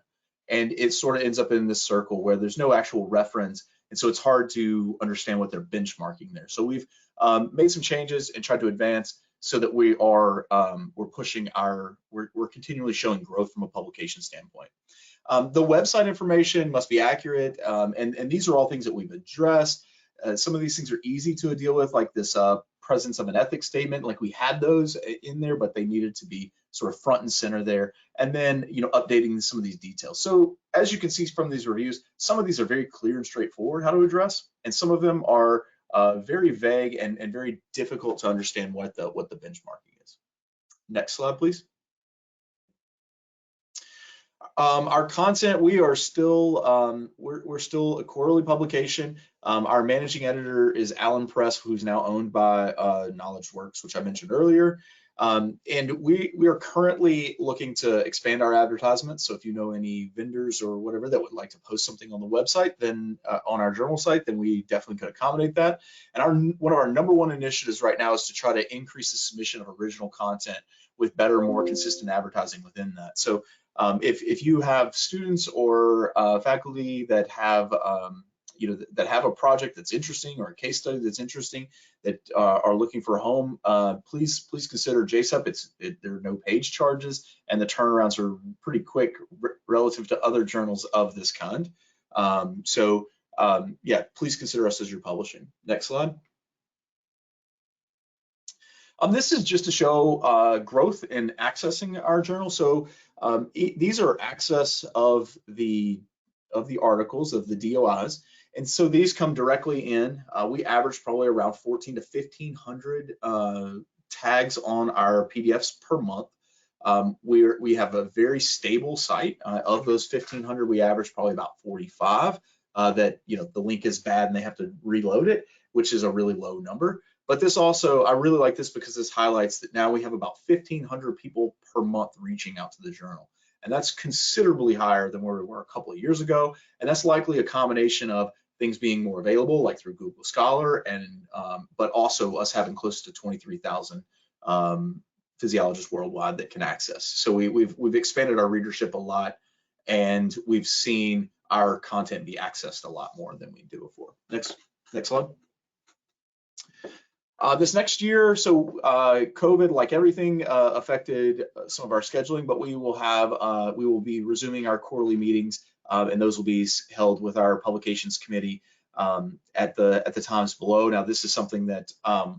And it sort of ends up in this circle where there's no actual reference. And so it's hard to understand what they're benchmarking there. So we've made some changes and tried to advance so that we are we're pushing we're continually showing growth from a publication standpoint. The website information must be accurate, and these are all things that we've addressed. Some of these things are easy to deal with, like this presence of an ethics statement. Like we had those in there, but they needed to be sort of front and center there. And then, updating some of these details. So as you can see from these reviews, some of these are very clear and straightforward how to address, and some of them are very vague and very difficult to understand what the benchmarking is. Next slide, please. Our content, we are still we're still a quarterly publication. Our managing editor is Alan Press, who's now owned by KnowledgeWorks, which I mentioned earlier. And we are currently looking to expand our advertisements. So if you know any vendors or whatever that would like to post something on the website, then on our journal site, then we definitely could accommodate that. And one of our #1 initiatives right now is to try to increase the submission of original content with better, more consistent advertising within that. So if you have students or faculty that have that have a project that's interesting, or a case study that's interesting, that are looking for a home, please consider JCEP. There are no page charges, and the turnarounds are pretty quick relative to other journals of this kind. Yeah, please consider us as your publishing. Next slide. This is just to show growth in accessing our journal. So these are access of the articles, of the DOIs. And so these come directly in. We average probably around 1,400 to 1,500 tags on our PDFs per month. We have a very stable site. Of those 1,500, we average probably about 45 that the link is bad and they have to reload it, which is a really low number. But this also, I really like this because this highlights that now we have about 1,500 people per month reaching out to the journal. And that's considerably higher than where we were a couple of years ago. And that's likely a combination of things being more available, like through Google Scholar, and but also us having close to 23,000 physiologists worldwide that can access. So we've expanded our readership a lot, and we've seen our content be accessed a lot more than we did before. Next slide. This next year, so COVID, like everything, affected some of our scheduling, but we will be resuming our quarterly meetings, and those will be held with our publications committee at the times below. Now, this is something that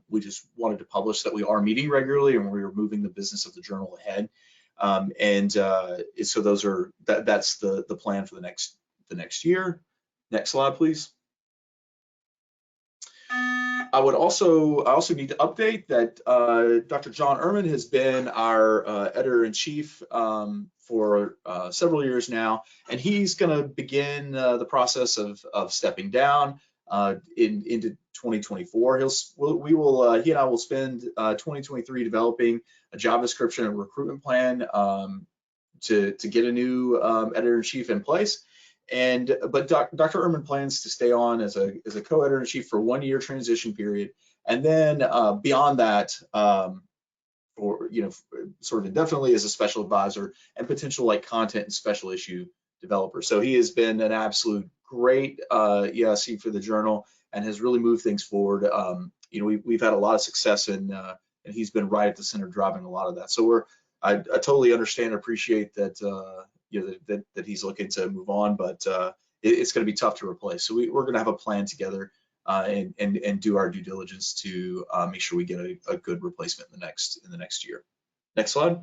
we just wanted to publish, that we are meeting regularly and we are moving the business of the journal ahead. So that's the plan for the next year. Next slide, please. I also need to update that Dr. John Ehrman has been our editor-in-chief for several years now, and he's going to begin the process of stepping down into 2024. He and I will spend 2023 developing a job description and recruitment plan to get a new editor-in-chief in place. But Dr. Ehrman plans to stay on as a co-editor-in-chief for 1 year transition period, and then beyond that, or sort of indefinitely as a special advisor and potential like content and special issue developer. So he has been an absolute great EIC for the journal and has really moved things forward. We've had a lot of success, and he's been right at the center driving a lot of that. So I totally understand and appreciate that. That he's looking to move on, but it's going to be tough to replace. So we're going to have a plan together and do our due diligence to make sure we get a good replacement in the next year. Next slide.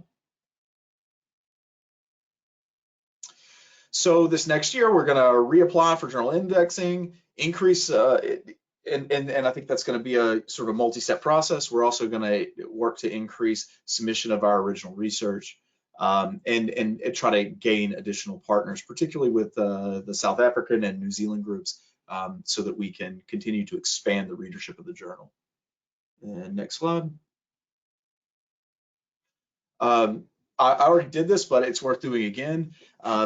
So this next year, we're going to reapply for journal indexing, increase, and I think that's going to be a sort of multi-step process. We're also going to work to increase submission of our original research. And try to gain additional partners, particularly with the South African and New Zealand groups, so that we can continue to expand the readership of the journal. And next slide. I already did this, but it's worth doing again.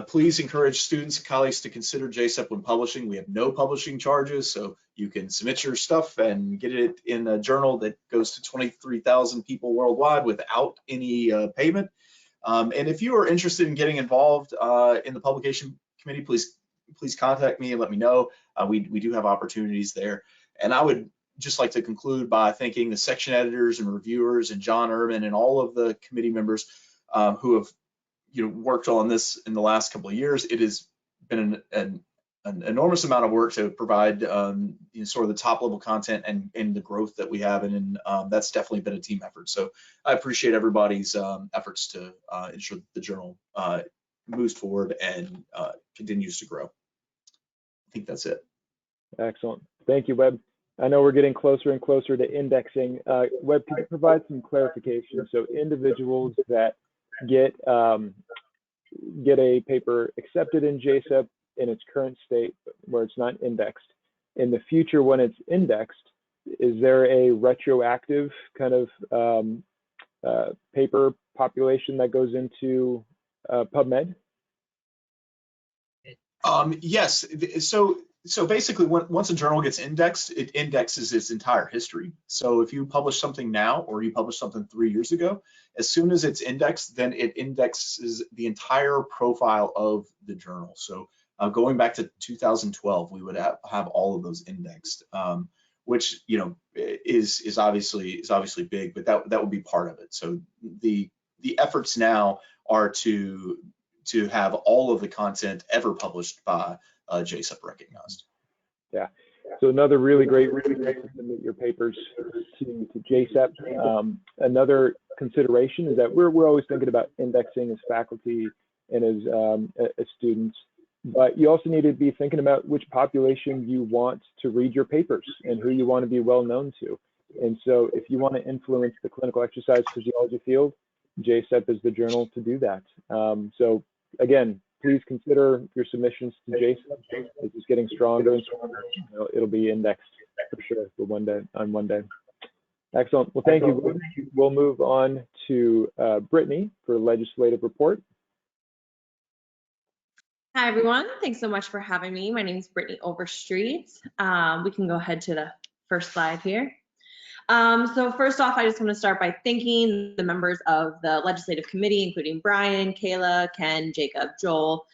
Please encourage students and colleagues to consider JCEP when publishing. We have no publishing charges, so you can submit your stuff and get it in a journal that goes to 23,000 people worldwide without any payment. And if you are interested in getting involved in the publication committee, please contact me and let me know. We do have opportunities there. And I would just like to conclude by thanking the section editors and reviewers and John Ehrman and all of the committee members who have worked on this in the last couple of years. It has been an enormous amount of work to provide sort of the top level content and the growth that we have, and that's definitely been a team effort. So I appreciate everybody's efforts to ensure that the journal moves forward and continues to grow. I think that's it. Excellent. Thank you, Webb. I know we're getting closer and closer to indexing. Webb, could you provide some clarification? So individuals that get a paper accepted in JCEP in its current state where it's not indexed, in the future when it's indexed, is there a retroactive kind of paper population that goes into PubMed? Yes. So basically, once a journal gets indexed, it indexes its entire history. So if you publish something now or you publish something 3 years ago, as soon as it's indexed, then it indexes the entire profile of the journal. So going back to 2012, we would have all of those indexed, which is obviously big, but that would be part of it. So the efforts now are to have all of the content ever published by JCEP recognized. Yeah. So another really great reason to submit your papers to JCEP. Another consideration is that we're always thinking about indexing as faculty and as students, but you also need to be thinking about which population you want to read your papers and who you want to be well known to. And so if you want to influence the clinical exercise physiology field, JCEP is the journal to do that. So again, please consider your submissions to JCEP. It's just getting stronger and stronger. It'll be indexed for sure for one day. Excellent. Well, thank you. We'll move on to Brittany for legislative report. Hi, everyone. Thanks so much for having me. My name is Brittany Overstreet. We can go ahead to the first slide here. So first off, I just want to start by thanking the members of the legislative committee, including Brian, Kayla, Ken, Jacob, Joel,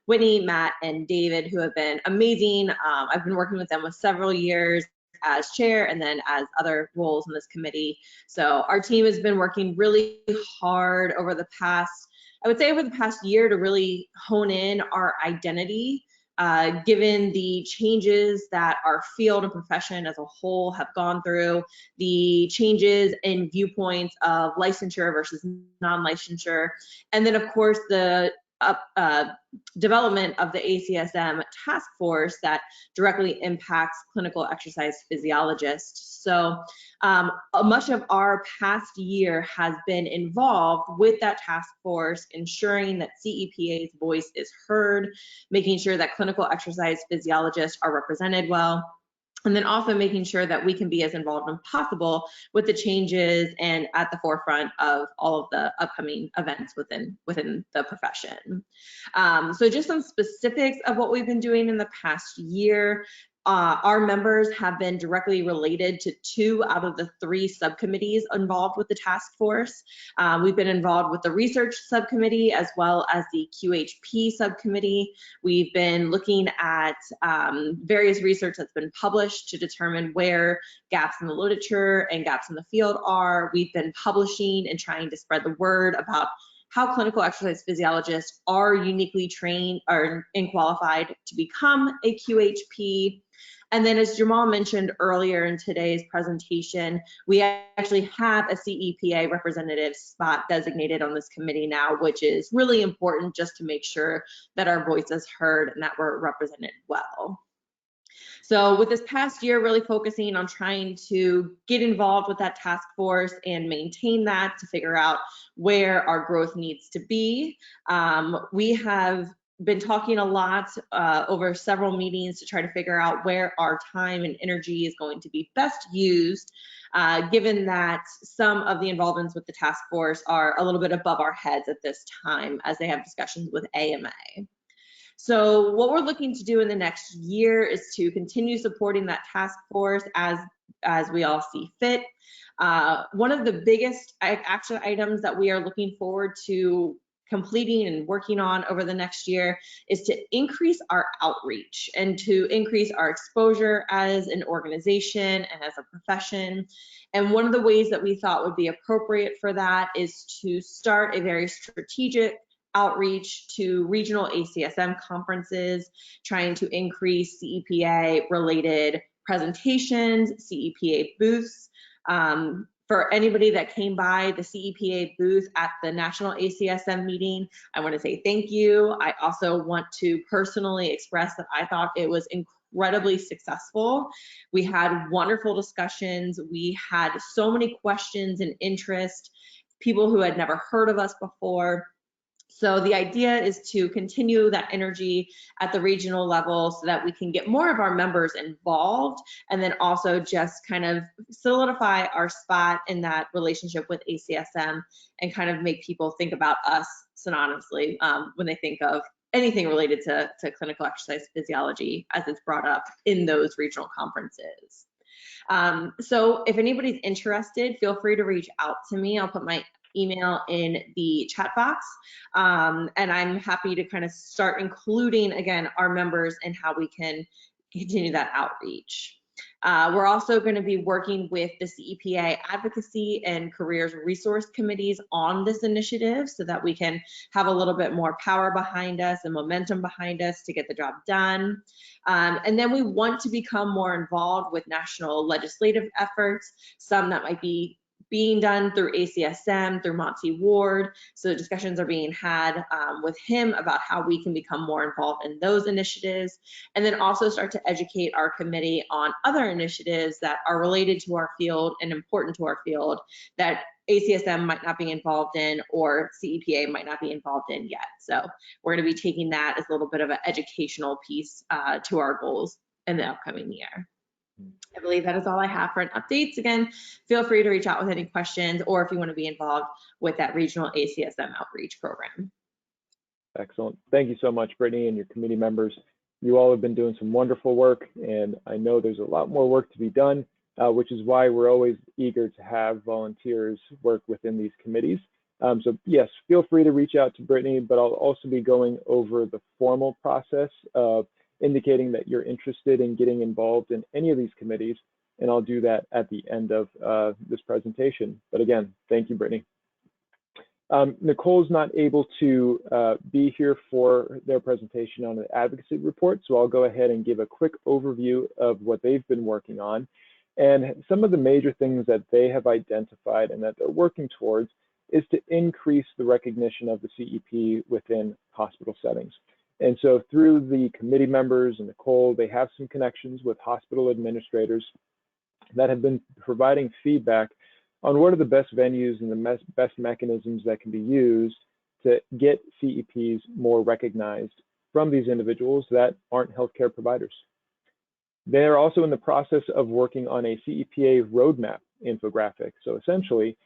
Whitney, Matt, and David, who have been amazing. I've been working with them with several years as chair and then as other roles in this committee. So our team has been working really hard over the past, I would say over the past year, to really hone in our identity given the changes that our field and profession as a whole have gone through, the changes in viewpoints of licensure versus non-licensure, and then of course the development of the ACSM task force that directly impacts clinical exercise physiologists. So much of our past year has been involved with that task force, ensuring that CEPA's voice is heard, making sure that clinical exercise physiologists are represented well, and then also making sure that we can be as involved as possible with the changes and at the forefront of all of the upcoming events within the profession. So just some specifics of what we've been doing in the past year. Our members have been directly related to 2 out of the 3 subcommittees involved with the task force. We've been involved with the research subcommittee as well as the QHP subcommittee. We've been looking at various research that's been published to determine where gaps in the literature and gaps in the field are. We've been publishing and trying to spread the word about how clinical exercise physiologists are uniquely trained and qualified to become a QHP. And then as Jamal mentioned earlier in today's presentation, we actually have a CEPA representative spot designated on this committee now, which is really important just to make sure that our voice is heard and that we're represented well. So with this past year, really focusing on trying to get involved with that task force and maintain that to figure out where our growth needs to be. We have been talking a lot over several meetings to try to figure out where our time and energy is going to be best used, given that some of the involvements with the task force are a little bit above our heads at this time as they have discussions with AMA. So what we're looking to do in the next year is to continue supporting that task force as we all see fit. One of the biggest action items that we are looking forward to completing and working on over the next year is to increase our outreach and to increase our exposure as an organization and as a profession. And one of the ways that we thought would be appropriate for that is to start a very strategic outreach to regional ACSM conferences, trying to increase CEPA related presentations, CEPA booths. For anybody that came by the CEPA booth at the National ACSM meeting, I want to say thank you. I also want to personally express that I thought it was incredibly successful. We had wonderful discussions. We had so many questions and interest, people who had never heard of us before. So the idea is to continue that energy at the regional level so that we can get more of our members involved, and then also just kind of solidify our spot in that relationship with ACSM and kind of make people think about us synonymously when they think of anything related to clinical exercise physiology as it's brought up in those regional conferences. So if anybody's interested, feel free to reach out to me. I'll put my email in the chat box, and I'm happy to kind of start including again our members and how we can continue that outreach. We're also going to be working with the CEPA advocacy and careers resource committees on this initiative so that we can have a little bit more power behind us and momentum behind us to get the job done. And then we want to become more involved with national legislative efforts, some that might be being done through ACSM, through Monty Ward. So discussions are being had with him about how we can become more involved in those initiatives, and then also start to educate our committee on other initiatives that are related to our field and important to our field that ACSM might not be involved in or CEPA might not be involved in yet. So we're going to be taking that as a little bit of an educational piece to our goals in the upcoming year. I believe that is all I have for an updates. Again, feel free to reach out with any questions or if you want to be involved with that regional ACSM outreach program. Excellent. Thank you so much, Brittany, and your committee members. You all have been doing some wonderful work, and I know there's a lot more work to be done, which is why we're always eager to have volunteers work within these committees. So yes, feel free to reach out to Brittany, but I'll also be going over the formal process of indicating that you're interested in getting involved in any of these committees, and I'll do that at the end of this presentation. But again, thank you, Brittany. Nicole's not able to be here for their presentation on the advocacy report, so I'll go ahead and give a quick overview of what they've been working on and some of the major things that they have identified and that they're working towards is to increase the recognition of the CEP within hospital settings. And so through the committee members and Nicole, they have some connections with hospital administrators that have been providing feedback on what are the best venues and the best mechanisms that can be used to get CEPs more recognized from these individuals that aren't healthcare providers. They're also in the process of working on a CEPA roadmap infographic. So essentially,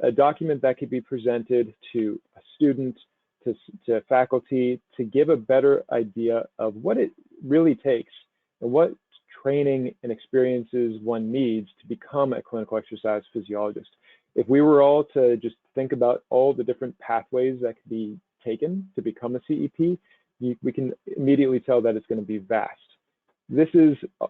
a document that could be presented to a student, to faculty, to give a better idea of what it really takes and what training and experiences one needs to become a clinical exercise physiologist. If we were all to just think about all the different pathways that could be taken to become a CEP, we can immediately tell that it's going to be vast. This is a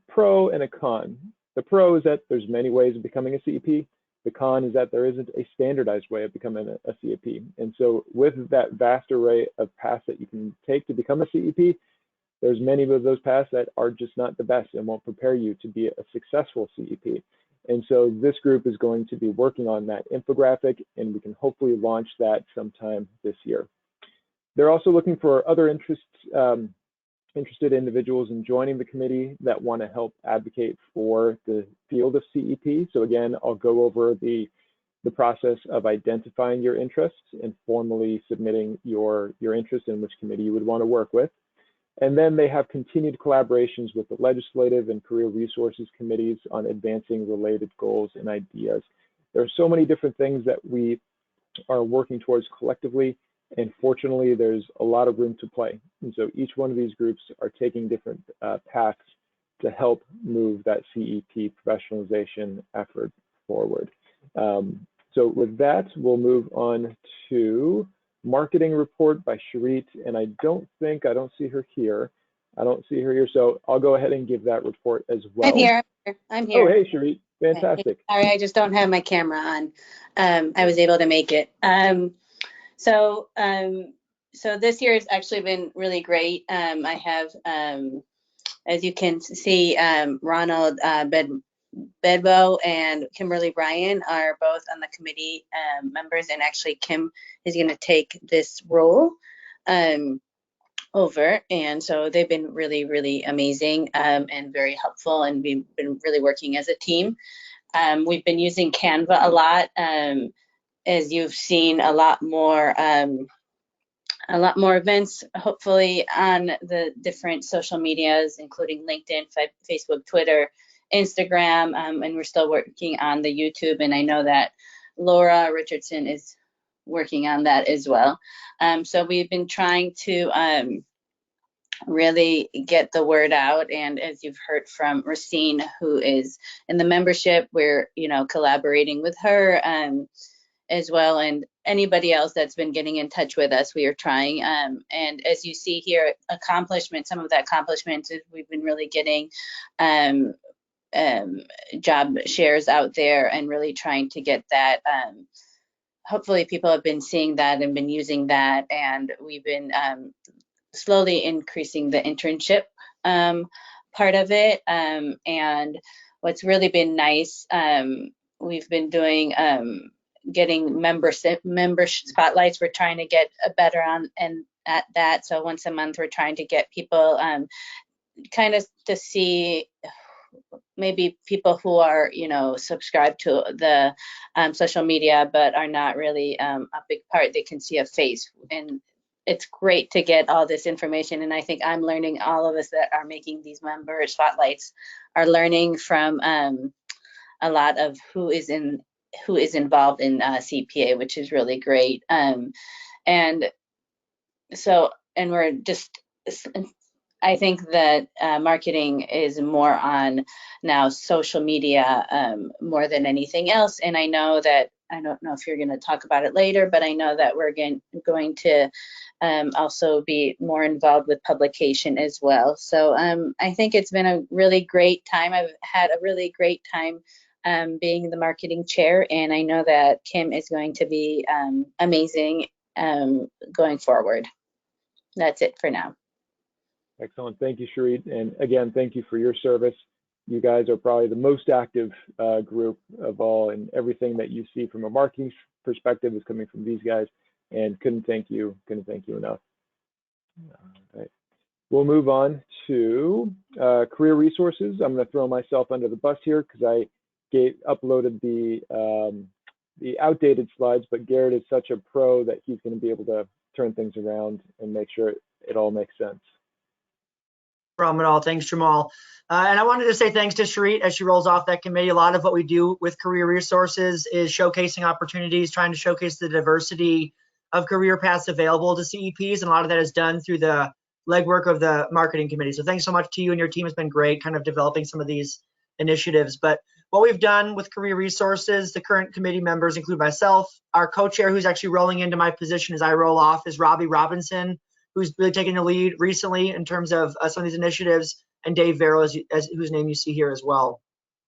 pro and a con. The pro is that there's many ways of becoming a CEP. The con is that there isn't a standardized way of becoming a CEP. And so with that vast array of paths that you can take to become a CEP, there's many of those paths that are just not the best and won't prepare you to be a successful CEP. And so this group is going to be working on that infographic, and we can hopefully launch that sometime this year. They're also looking for other interested individuals in joining the committee that want to help advocate for the field of CEP. So again, I'll go over the process of identifying your interests and formally submitting your interest in which committee you would want to work with. And then they have continued collaborations with the legislative and career resources committees on advancing related goals and ideas. There are so many different things that we are working towards collectively. And fortunately, there's a lot of room to play. And so each one of these groups are taking different paths to help move that CEP professionalization effort forward. So with that, we'll move on to marketing report by Sharit. And I don't see her here. So I'll go ahead and give that report as well. I'm here. Oh, hey, Sharit. Fantastic. Sorry, I just don't have my camera on. I was able to make it. So this year has actually been really great. I have, as you can see, Ronald Bedbo and Kimberly Bryan are both on the committee members, and actually Kim is going to take this role over. And so they've been really, really amazing and very helpful, and we've been really working as a team. We've been using Canva a lot. As you've seen, a lot more events, hopefully, on the different social medias, including LinkedIn, Facebook, Twitter, Instagram, and we're still working on the YouTube. And I know that Laura Richardson is working on that as well. So we've been trying to really get the word out. And as you've heard from Racine, who is in the membership, we're collaborating with her as well, and anybody else that's been getting in touch with us, we are trying. And as you see here, some of the accomplishments is we've been really getting job shares out there and really trying to get that. Hopefully people have been seeing that and been using that, and we've been slowly increasing the internship part of it. And what's really been nice, we've been doing getting member spotlights. We're trying to get better on and at that. So once a month, we're trying to get people kind of to see maybe people who are, subscribed to the social media, but are not really a big part. They can see a face, and it's great to get all this information. And I think I'm learning, all of us that are making these member spotlights are learning from a lot of who is involved in CPA, which is really great. And we're just, I think that marketing is more on now social media more than anything else. And I know that, I don't know if you're going to talk about it later, but I know that we're going to also be more involved with publication as well. So I think it's been a really great time. I've had a really great time being the marketing chair, and I know that Kim is going to be amazing going forward. That's it for now. Excellent. Thank you, Sharit. And again, thank you for your service. You guys are probably the most active group of all, and everything that you see from a marketing perspective is coming from these guys, and couldn't thank you enough. All right. We'll move on to career resources. I'm going to throw myself under the bus here because I uploaded the outdated slides, but Garrett is such a pro that he's going to be able to turn things around and make sure it all makes sense. Problem at all. Thanks, Jamal. And I wanted to say thanks to Sharit as she rolls off that committee. A lot of what we do with career resources is showcasing opportunities, trying to showcase the diversity of career paths available to CEPs, and a lot of that is done through the legwork of the marketing committee. So thanks so much to you and your team. It's been great kind of developing some of these initiatives. But what we've done with career resources, the current committee members include myself, our co-chair who's actually rolling into my position as I roll off is Robbie Robinson, who's really taken the lead recently in terms of some of these initiatives, and Dave Vero, whose name you see here as well.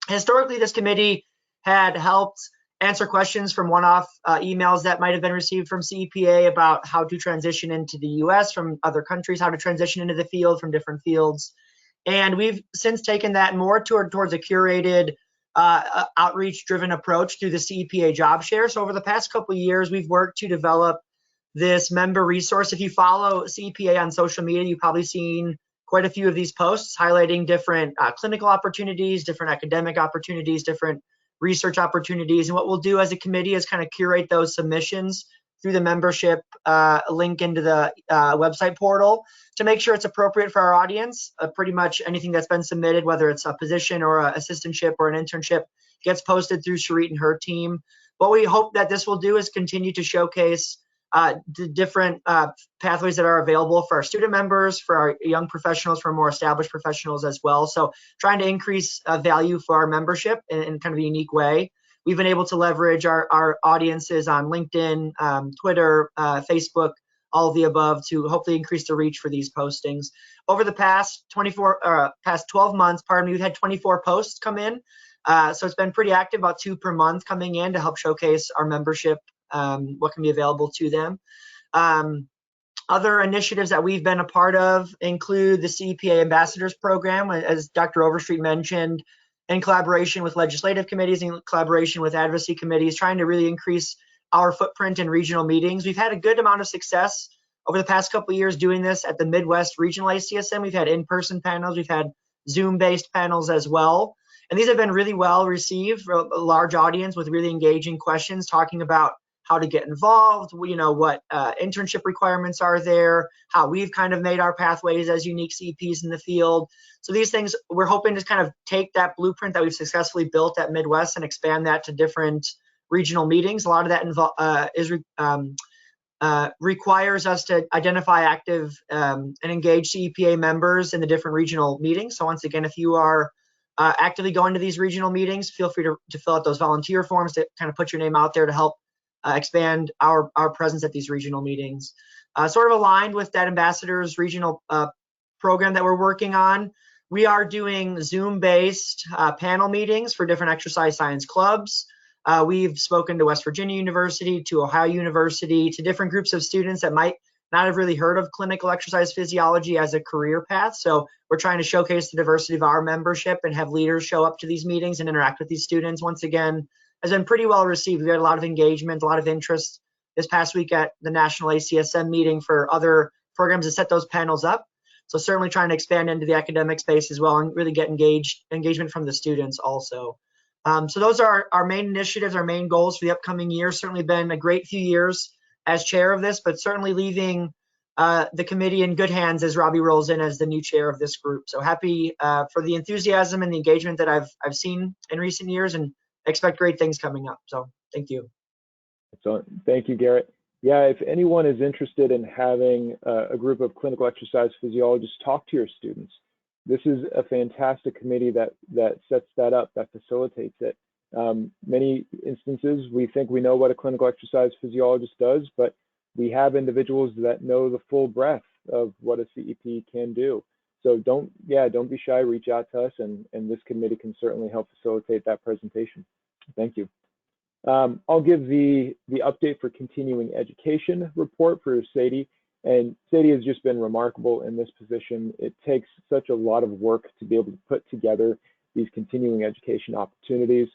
Historically, this committee had helped answer questions from one-off emails that might have been received from CEPA about how to transition into the US from other countries, how to transition into the field from different fields. And we've since taken that more towards a curated outreach-driven approach through the CEPA job share. So over the past couple of years, we've worked to develop this member resource. If you follow CEPA on social media, you've probably seen quite a few of these posts highlighting different clinical opportunities, different academic opportunities, different research opportunities. And what we'll do as a committee is kind of curate those submissions through the membership link into the website portal to make sure it's appropriate for our audience. Pretty much anything that's been submitted, whether it's a position or an assistantship or an internship, gets posted through Sharit and her team. What we hope that this will do is continue to showcase the different pathways that are available for our student members, for our young professionals, for more established professionals as well. So trying to increase value for our membership in kind of a unique way. We've been able to leverage our audiences on LinkedIn, Twitter, Facebook, all of the above to hopefully increase the reach for these postings. Over the past 12 months, we've had 24 posts come in. So it's been pretty active, about 2 per month coming in to help showcase our membership, what can be available to them. Other initiatives that we've been a part of include the CEPA Ambassadors Program, as Dr. Overstreet mentioned, in collaboration with legislative committees, in collaboration with advocacy committees, trying to really increase our footprint in regional meetings. We've had a good amount of success over the past couple of years doing this at the Midwest Regional ACSM. We've had in-person panels, we've had Zoom-based panels as well. And these have been really well received for a large audience with really engaging questions, talking about how to get involved, what internship requirements are there, how we've kind of made our pathways as unique CEPs in the field. So these things, we're hoping to kind of take that blueprint that we've successfully built at Midwest and expand that to different regional meetings. A lot of that requires us to identify active and engage CEPA members in the different regional meetings. So once again, if you are actively going to these regional meetings, feel free to fill out those volunteer forms to kind of put your name out there to help expand our presence at these regional meetings. Sort of aligned with that Ambassadors Regional program that we're working on, we are doing Zoom-based panel meetings for different exercise science clubs. We've spoken to West Virginia University, to Ohio University, to different groups of students that might not have really heard of clinical exercise physiology as a career path. So we're trying to showcase the diversity of our membership and have leaders show up to these meetings and interact with these students. Once again, has been pretty well received. We had a lot of engagement, a lot of interest this past week at the National ACSM meeting for other programs to set those panels up. So certainly trying to expand into the academic space as well and really get engagement from the students also. So those are our main initiatives, our main goals for the upcoming year. Certainly been a great few years as chair of this, but certainly leaving the committee in good hands as Robbie rolls in as the new chair of this group. So happy for the enthusiasm and the engagement that I've seen in recent years, and expect great things coming up. So thank you. Excellent. Thank you, Garrett. Yeah, if anyone is interested in having a group of clinical exercise physiologists talk to your students, this is a fantastic committee that sets that up, that facilitates it. Many instances, we think we know what a clinical exercise physiologist does, but we have individuals that know the full breadth of what a CEP can do. So don't be shy, reach out to us, and this committee can certainly help facilitate that presentation. Thank you. I'll give the update for continuing education report for Sadie. And Sadie has just been remarkable in this position. It takes such a lot of work to be able to put together these continuing education opportunities.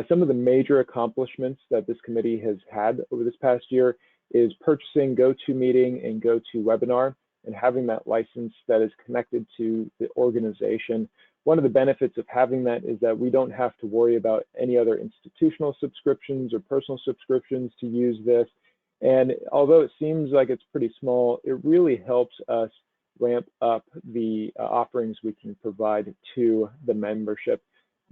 Some of the major accomplishments that this committee has had over this past year is purchasing GoToMeeting and GoToWebinar and having that license that is connected to the organization. One of the benefits of having that is that we don't have to worry about any other institutional subscriptions or personal subscriptions to use this. And although it seems like it's pretty small, it really helps us ramp up the offerings we can provide to the membership.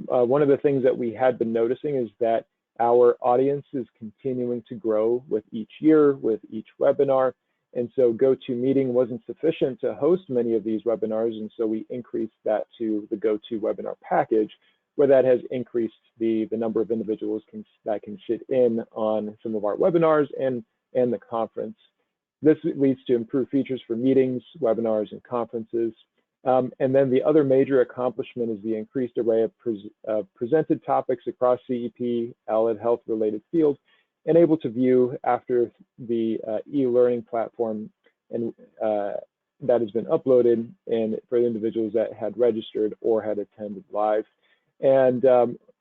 One of the things that we had been noticing is that our audience is continuing to grow with each year, with each webinar. And so GoToMeeting wasn't sufficient to host many of these webinars. And so we increased that to the GoToWebinar package, where that has increased the number of individuals that can sit in on some of our webinars and the conference. This leads to improved features for meetings, webinars, and conferences. And then the other major accomplishment is the increased array of presented topics across CEP, allied health related fields, and able to view after the e-learning platform and that has been uploaded, and for individuals that had registered or had attended live. And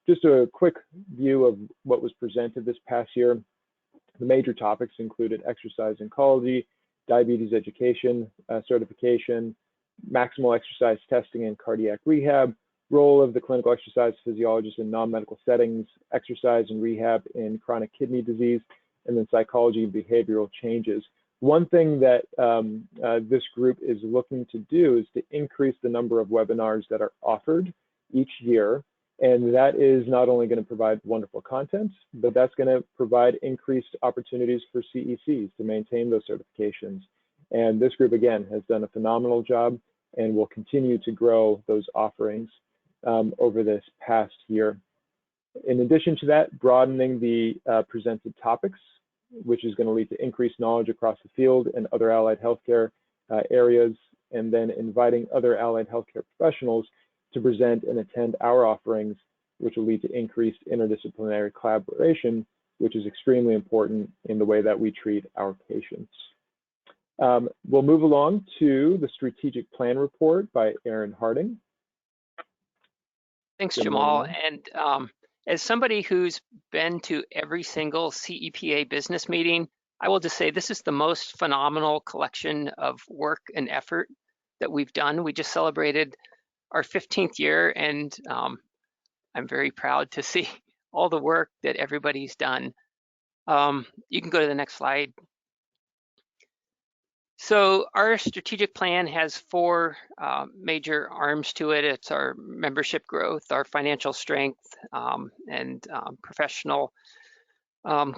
just a quick view of what was presented this past year. The major topics included exercise oncology, diabetes education, certification, maximal exercise testing and cardiac rehab, role of the clinical exercise physiologist in non-medical settings, exercise and rehab in chronic kidney disease, and then psychology and behavioral changes. One thing that this group is looking to do is to increase the number of webinars that are offered each year. And that is not only going to provide wonderful content, but that's going to provide increased opportunities for CECs to maintain those certifications. And this group, again, has done a phenomenal job and will continue to grow those offerings over this past year. In addition to that, broadening the presented topics, which is going to lead to increased knowledge across the field and other allied healthcare areas, and then inviting other allied healthcare professionals to present and attend our offerings, which will lead to increased interdisciplinary collaboration, which is extremely important in the way that we treat our patients. We'll move along to the strategic plan report by Aaron Harding. Thanks, Jamal. And as somebody who's been to every single CEPA business meeting, I will just say this is the most phenomenal collection of work and effort that we've done. We just celebrated our 15th year, and I'm very proud to see all the work that everybody's done. You can go to the next slide. So our strategic plan has four major arms to it. It's our membership growth, our financial strength, and professional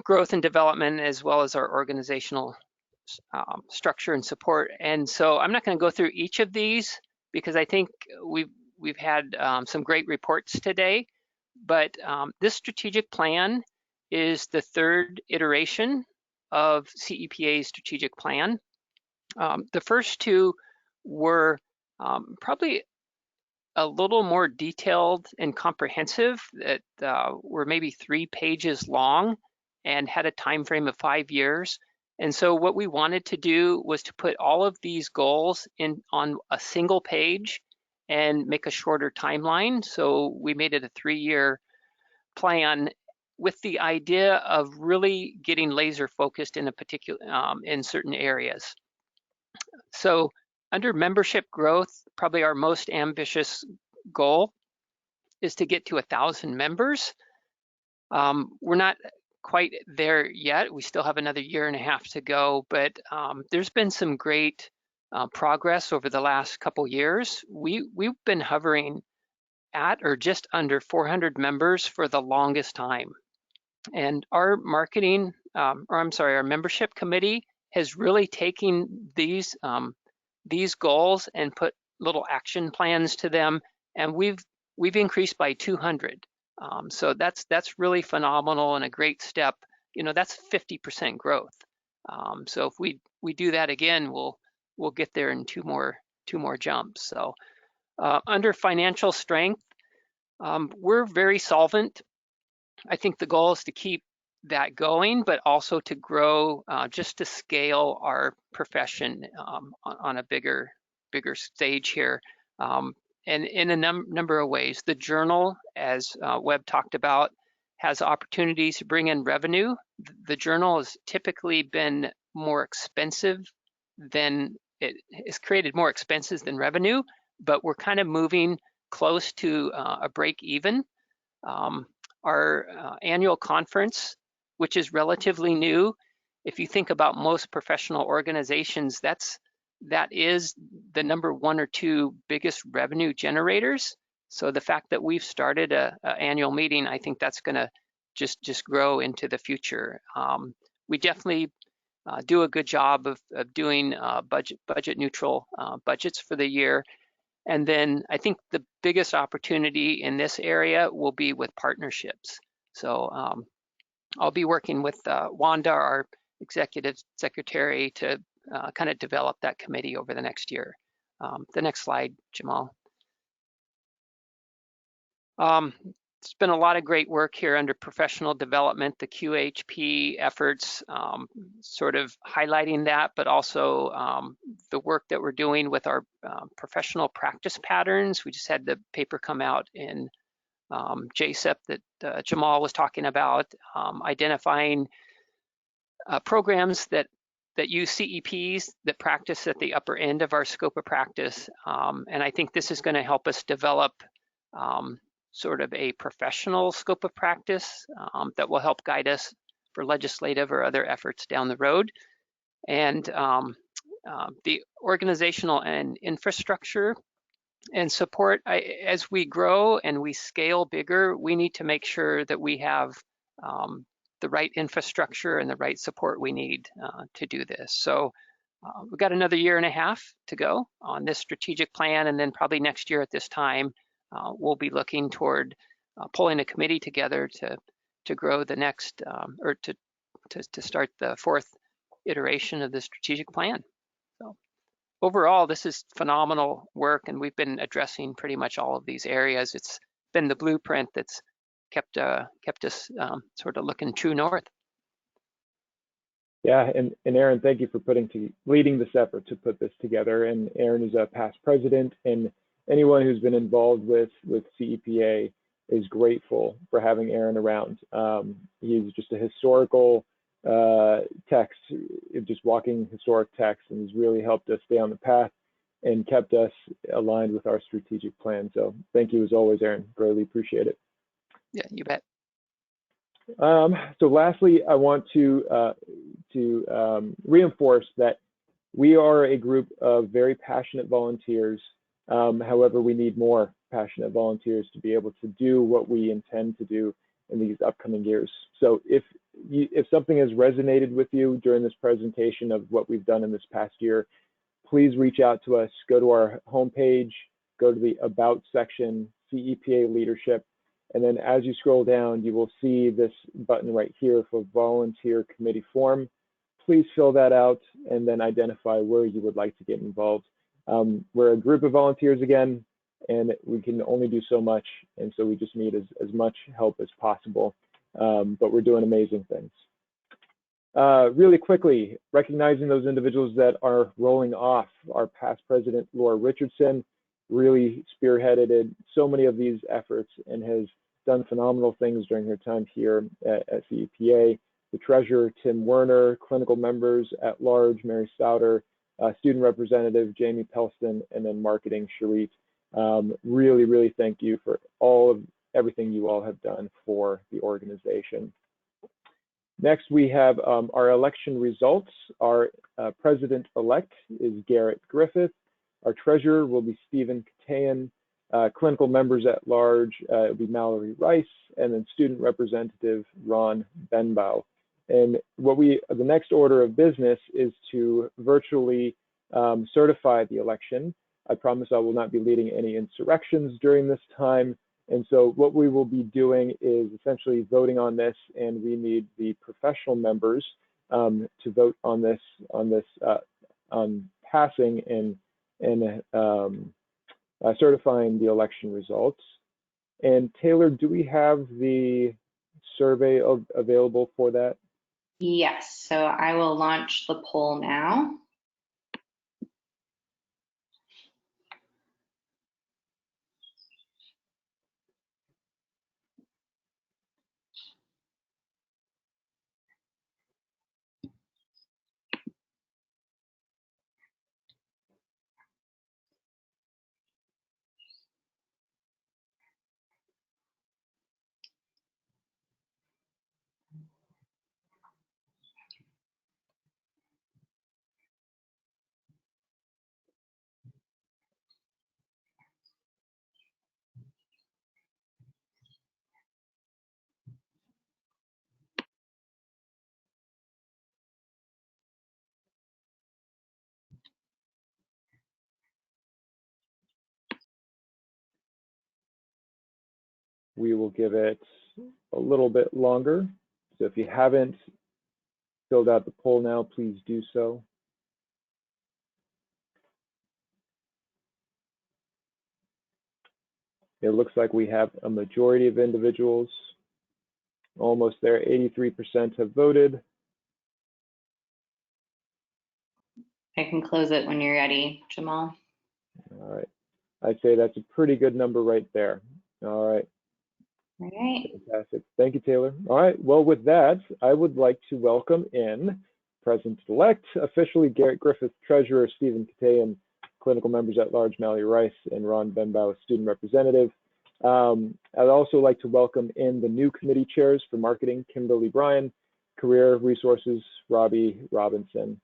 growth and development, as well as our organizational structure and support. And so I'm not going to go through each of these because I think we've had some great reports today. But this strategic plan is the third iteration of CEPA's strategic plan. The first two were probably a little more detailed and comprehensive, that were maybe 3 pages long and had a time frame of 5 years. And so what we wanted to do was to put all of these goals on a single page and make a shorter timeline. So we made it a 3-year plan with the idea of really getting laser focused in a particular in certain areas. So under membership growth, probably our most ambitious goal is to get to 1,000 members. We're not quite there yet. We still have another 1.5 years to go, but there's been some great progress over the last couple years. We've been hovering at or just under 400 members for the longest time. And our our membership committee has really taken these goals and put little action plans to them, and we've increased by 200. So that's really phenomenal and a great step. You know, that's 50% growth. So if we do that again, we'll get there in 2 more two more jumps. So under financial strength, we're very solvent. I think the goal is to keep that going, but also to grow, just to scale our profession on a bigger stage here. And in a number of ways. The journal, as Webb talked about, has opportunities to bring in revenue. The journal has typically been more expensive than, it has created more expenses than revenue, but we're kind of moving close to a break even. Our annual conference, which is relatively new, if you think about most professional organizations, that is the number one or two biggest revenue generators. So the fact that we've started a annual meeting, I think that's going to just grow into the future. We definitely do a good job of doing budget neutral budgets for the year. And then I think the biggest opportunity in this area will be with partnerships. So I'll be working with Wanda, our executive secretary, to kind of develop that committee over the next year. The next slide, Jamal. It's been a lot of great work here under professional development, the QHP efforts, sort of highlighting that, but also the work that we're doing with our professional practice patterns. We just had the paper come out in JCEP that Jamal was talking about, identifying programs that use CEPs that practice at the upper end of our scope of practice. And I think this is going to help us develop sort of a professional scope of practice that will help guide us for legislative or other efforts down the road. And the organizational and infrastructure and support, as we grow and we scale bigger, we need to make sure that we have the right infrastructure and the right support we need to do this. So we've got another year and a half to go on this strategic plan, and then probably next year at this time, we'll be looking toward pulling a committee together to grow the next, or to start the fourth iteration of the strategic plan. So overall, this is phenomenal work, and we've been addressing pretty much all of these areas. It's been the blueprint that's kept us sort of looking true north. Yeah, and Aaron, thank you for leading this effort to put this together. And Aaron is a past president, and anyone who's been involved with CEPA is grateful for having Aaron around. He's just a historical text, just walking historic text, and he's really helped us stay on the path and kept us aligned with our strategic plan. So thank you as always, Aaron. Greatly appreciate it. Yeah, you bet. So lastly, I want to reinforce that we are a group of very passionate volunteers. However, we need more passionate volunteers to be able to do what we intend to do in these upcoming years. So if something has resonated with you during this presentation of what we've done in this past year, please reach out to us. Go to our homepage, go to the About section, CEPA Leadership, and then as you scroll down, you will see this button right here for Volunteer Committee Form. Please fill that out and then identify where you would like to get involved. We're a group of volunteers again, and we can only do so much, and so we just need as much help as possible, but we're doing amazing things. Really quickly, recognizing those individuals that are rolling off, our past president, Laura Richardson, really spearheaded so many of these efforts and has done phenomenal things during her time here at CEPA. The treasurer, Tim Werner, clinical members at large, Mary Souter, student representative, Jamie Pelston, and then marketing, Sharit. Really, really thank you for everything you all have done for the organization. Next, we have our election results. Our president-elect is Garrett Griffith. Our treasurer will be Stephen Katayan. Clinical members at large, it will be Mallory Rice, and then student representative, Ron Benbow. And the next order of business is to virtually certify the election. I promise I will not be leading any insurrections during this time. And so what we will be doing is essentially voting on this, and we need the professional members to vote on this, on passing and certifying the election results. And Taylor, do we have the survey available for that? Yes, so I will launch the poll now. We will give it a little bit longer. So if you haven't filled out the poll now, please do so. It looks like we have a majority of individuals, almost there, 83% have voted. I can close it when you're ready, Jamal. All right, I'd say that's a pretty good number right there. All right. All right. Fantastic. Thank you, Taylor. All right. Well, with that, I would like to welcome in President-elect, officially Garrett Griffith, Treasurer Stephen Katayan, clinical members at large Mallory Rice, and Ron Benbow, student representative. I'd also like to welcome in the new committee chairs for marketing, Kimberly Bryan, career resources, Robbie Robinson.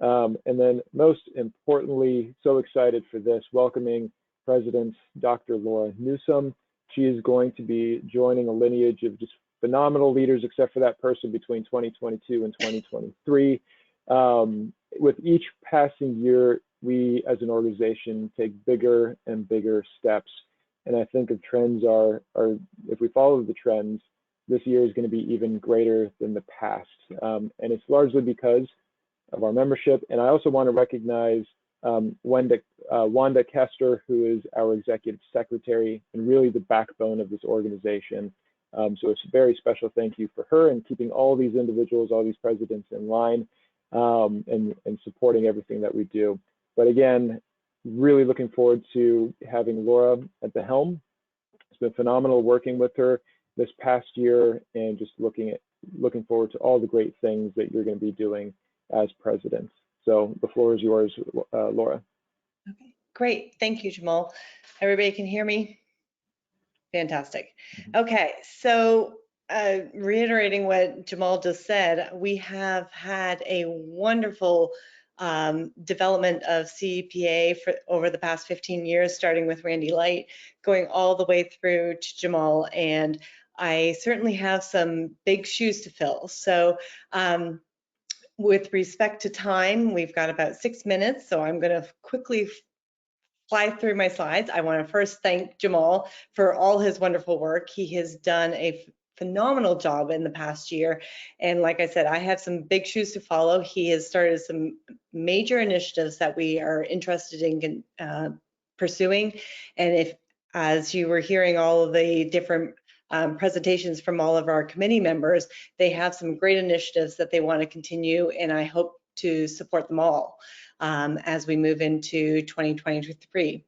And then most importantly, so excited for this, welcoming President Dr. Laura Newsome. She is going to be joining a lineage of just phenomenal leaders, except for that person between 2022 and 2023. With each passing year, we as an organization take bigger and bigger steps. And I think if trends are if we follow the trends, this year is going to be even greater than the past. And it's largely because of our membership. And I also want to recognize Wanda Kester, who is our executive secretary and really the backbone of this organization. So it's a very special thank you for her and keeping all these individuals, all these presidents in line and supporting everything that we do. But again, really looking forward to having Laura at the helm. It's been phenomenal working with her this past year and just looking forward to all the great things that you're going to be doing as president. So the floor is yours, Laura. Okay, great. Thank you, Jamal. Everybody can hear me? Fantastic. Okay, so reiterating what Jamal just said, we have had a wonderful development of CEPA for over the past 15 years, starting with Randy Light, going all the way through to Jamal, and I certainly have some big shoes to fill. So with respect to time, we've got about 6 minutes, so I'm going to quickly fly through my slides. I want to first thank Jamal for all his wonderful work. He has done a phenomenal job in the past year. And like I said, I have some big shoes to follow. He has started some major initiatives that we are interested in pursuing. And if, as you were hearing all of the different presentations from all of our committee members, they have some great initiatives that they want to continue, and I hope to support them all as we move into 2023.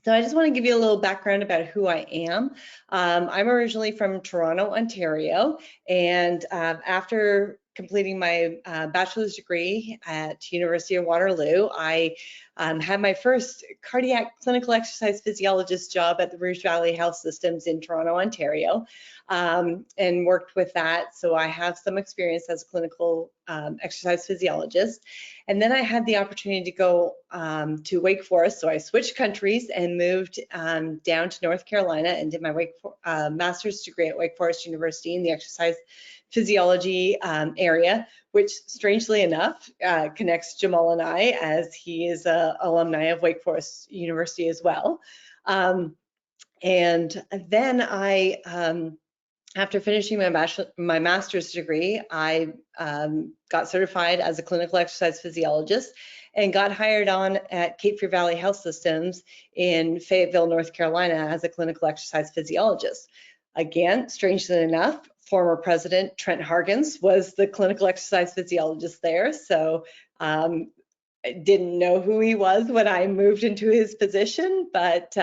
So I just want to give you a little background about who I am. I'm originally from Toronto, Ontario, and after completing my bachelor's degree at University of Waterloo, I had my first cardiac clinical exercise physiologist job at the Rouge Valley Health Systems in Toronto, Ontario, and worked with that. So I have some experience as a clinical exercise physiologist. And then I had the opportunity to go to Wake Forest. So I switched countries and moved down to North Carolina and did my master's degree at Wake Forest University in the exercise physiology area, which strangely enough connects Jamal and I, as he is an alumni of Wake Forest University as well. And then I, after finishing my master's degree, I got certified as a clinical exercise physiologist, and got hired on at Cape Fear Valley Health Systems in Fayetteville, North Carolina as a clinical exercise physiologist. Again, strangely enough, former President Trent Hargens was the clinical exercise physiologist there. So I didn't know who he was when I moved into his position, but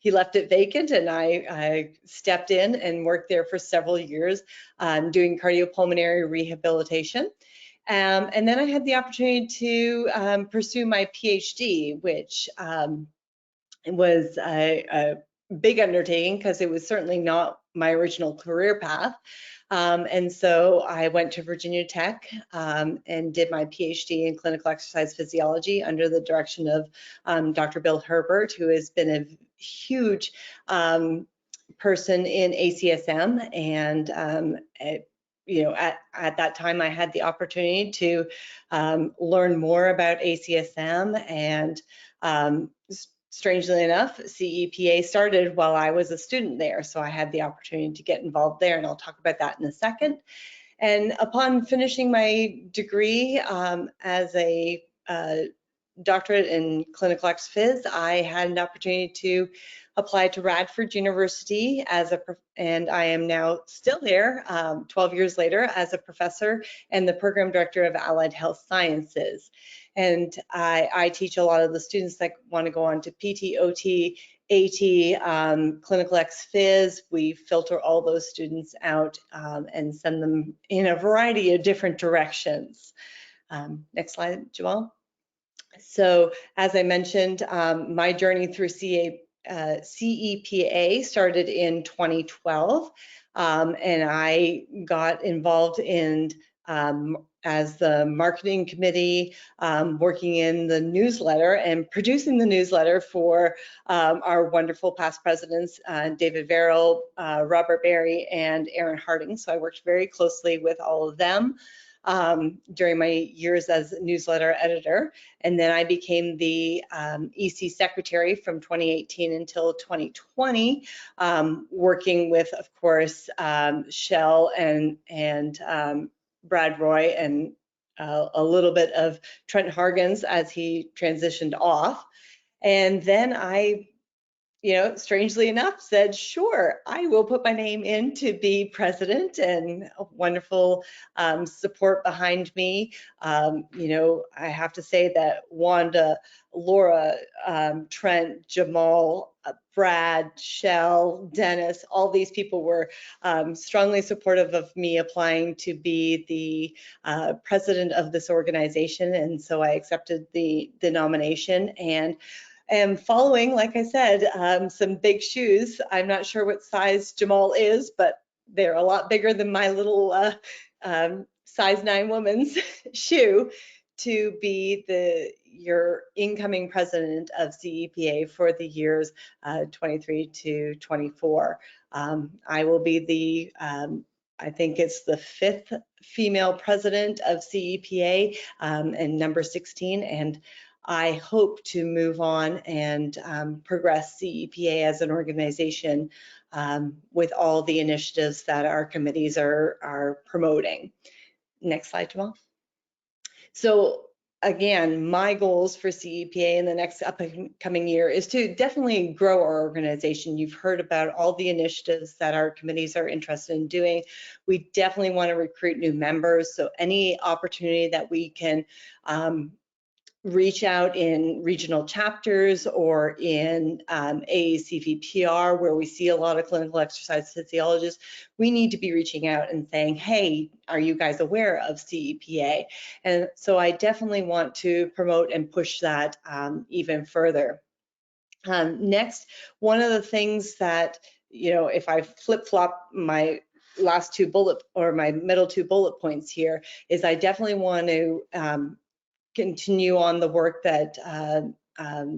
he left it vacant, and I stepped in and worked there for several years doing cardiopulmonary rehabilitation. And then I had the opportunity to pursue my PhD, which was a big undertaking because it was certainly not my original career path. And so I went to Virginia Tech and did my PhD in clinical exercise physiology under the direction of Dr. Bill Herbert, who has been a huge person in ACSM. And at that time, I had the opportunity to learn more about ACSM, and strangely enough, CEPA started while I was a student there, so I had the opportunity to get involved there, and I'll talk about that in a second. And upon finishing my degree as a doctorate in clinical ex phys, I had an opportunity to apply to Radford University and I am now still there 12 years later as a professor and the program director of allied health sciences. And I teach a lot of the students that want to go on to PT, OT, AT, clinical ex phys. We filter all those students out and send them in a variety of different directions. Next slide, Jamal. So as I mentioned, my journey through CEPA started in 2012, and I got involved in as the marketing committee, working in the newsletter and producing the newsletter for our wonderful past presidents, David Verrill, Robert Berry, and Aaron Harding. So I worked very closely with all of them during my years as newsletter editor. And then I became the EC secretary from 2018 until 2020, working with, of course, Shell and Brad Roy and a little bit of Trent Hargens as he transitioned off. And then I, strangely enough, said, sure, I will put my name in to be president, and wonderful support behind me. I have to say that Wanda, Laura, Trent, Jamal, Brad, Shell, Dennis, all these people were strongly supportive of me applying to be the president of this organization. And so I accepted the nomination, and following, like I said, some big shoes. I'm not sure what size Jamal is, but they're a lot bigger than my little size 9 woman's shoe, to be your incoming president of CEPA for the years 23 to 24. I will be the I think it's the 5th female president of CEPA and number 16, and I hope to move on and progress CEPA as an organization with all the initiatives that our committees are promoting. Next slide, Jamal. So again, my goals for CEPA in the next upcoming year is to definitely grow our organization. You've heard about all the initiatives that our committees are interested in doing. We definitely want to recruit new members. So any opportunity that we can reach out in regional chapters or in AACVPR, where we see a lot of clinical exercise physiologists, we need to be reaching out and saying, hey, are you guys aware of CEPA? And so I definitely want to promote and push that even further. Next, one of the things that, if I flip-flop my last 2 bullet, or my middle 2 bullet points here, is I definitely want to continue on the work that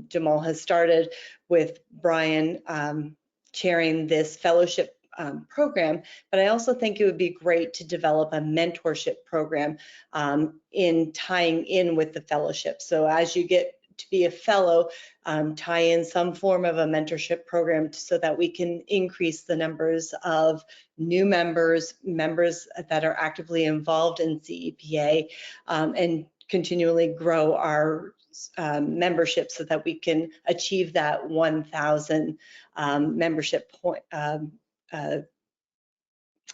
Jamal has started with Brian chairing this fellowship program, but I also think it would be great to develop a mentorship program in tying in with the fellowship. So as you get to be a fellow, tie in some form of a mentorship program so that we can increase the numbers of new members that are actively involved in CEPA, and continually grow our membership so that we can achieve that 1,000 membership point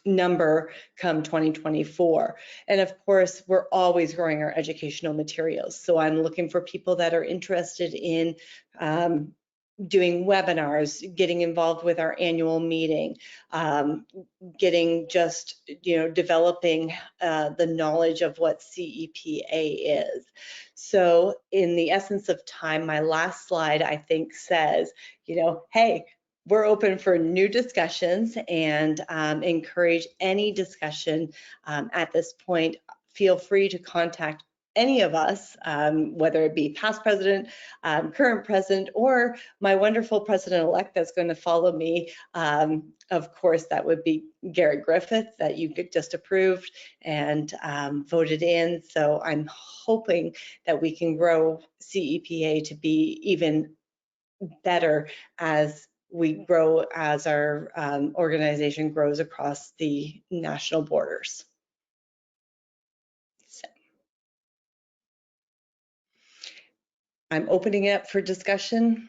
number come 2024. And of course, we're always growing our educational materials. So I'm looking for people that are interested in doing webinars, getting involved with our annual meeting, getting just, developing the knowledge of what CEPA is. So in the essence of time, my last slide, I think, says, hey, we're open for new discussions and encourage any discussion at this point. Feel free to contact any of us, whether it be past president, current president, or my wonderful president-elect that's going to follow me. Of course, that would be Garrett Griffith, that you just approved and voted in. So I'm hoping that we can grow CEPA to be even better as we grow, as our organization grows across the national borders. So I'm opening it up for discussion.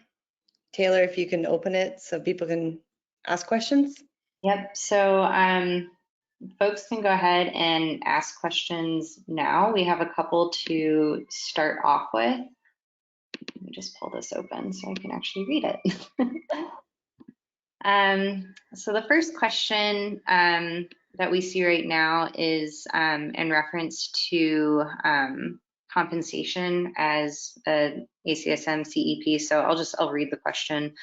Taylor, if you can open it so people can ask questions. Yep, so folks can go ahead and ask questions now. We have a couple to start off with. Let me just pull this open so I can actually read it. So the first question that we see right now is in reference to compensation as a ACSM CEP. So I'll read the question.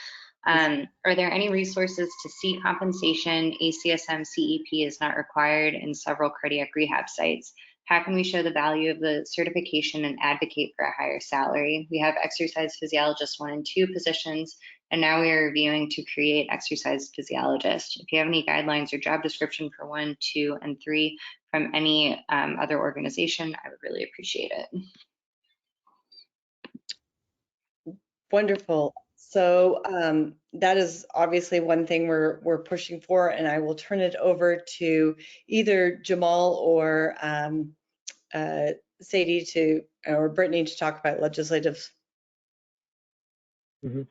Are there any resources to see compensation? ACSM CEP is not required in several cardiac rehab sites. How can we show the value of the certification and advocate for a higher salary? We have exercise physiologist 1 and 2 positions, and now we are reviewing to create exercise physiologist. If you have any guidelines or job description for 1, 2, and 3 from any other organization, I would really appreciate it. Wonderful. So that is obviously one thing we're pushing for, and I will turn it over to either Jamal or Sadie or Brittany to talk about legislative. Mm-hmm.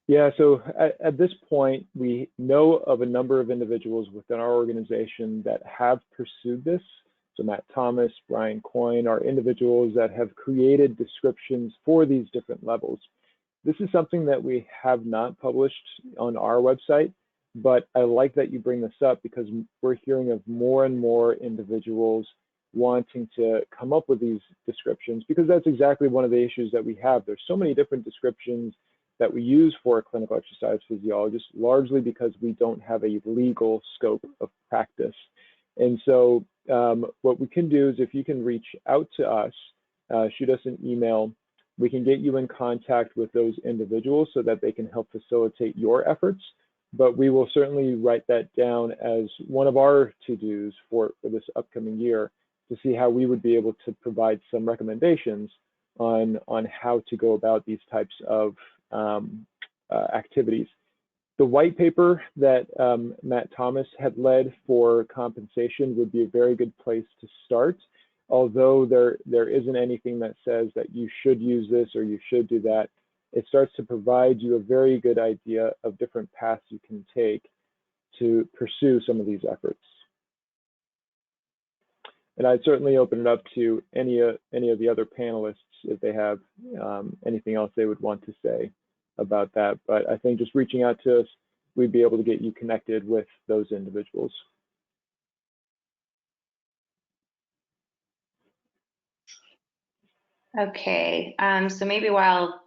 Yeah, so at this point, we know of a number of individuals within our organization that have pursued this. So Matt Thomas, Brian Coyne are individuals that have created descriptions for these different levels. This is something that we have not published on our website, but I like that you bring this up because we're hearing of more and more individuals wanting to come up with these descriptions, because that's exactly one of the issues that we have. There's so many different descriptions that we use for a clinical exercise physiologist, largely because we don't have a legal scope of practice. And so what we can do is, if you can reach out to us, shoot us an email, we can get you in contact with those individuals so that they can help facilitate your efforts. But we will certainly write that down as one of our to-dos for this upcoming year, to see how we would be able to provide some recommendations on how to go about these types of activities. The white paper that Matt Thomas had led for compensation would be a very good place to start. Although there isn't anything that says that you should use this or you should do that, it starts to provide you a very good idea of different paths you can take to pursue some of these efforts. And I'd certainly open it up to any of the other panelists if they have anything else they would want to say about that. But I think just reaching out to us, we'd be able to get you connected with those individuals. Okay, so maybe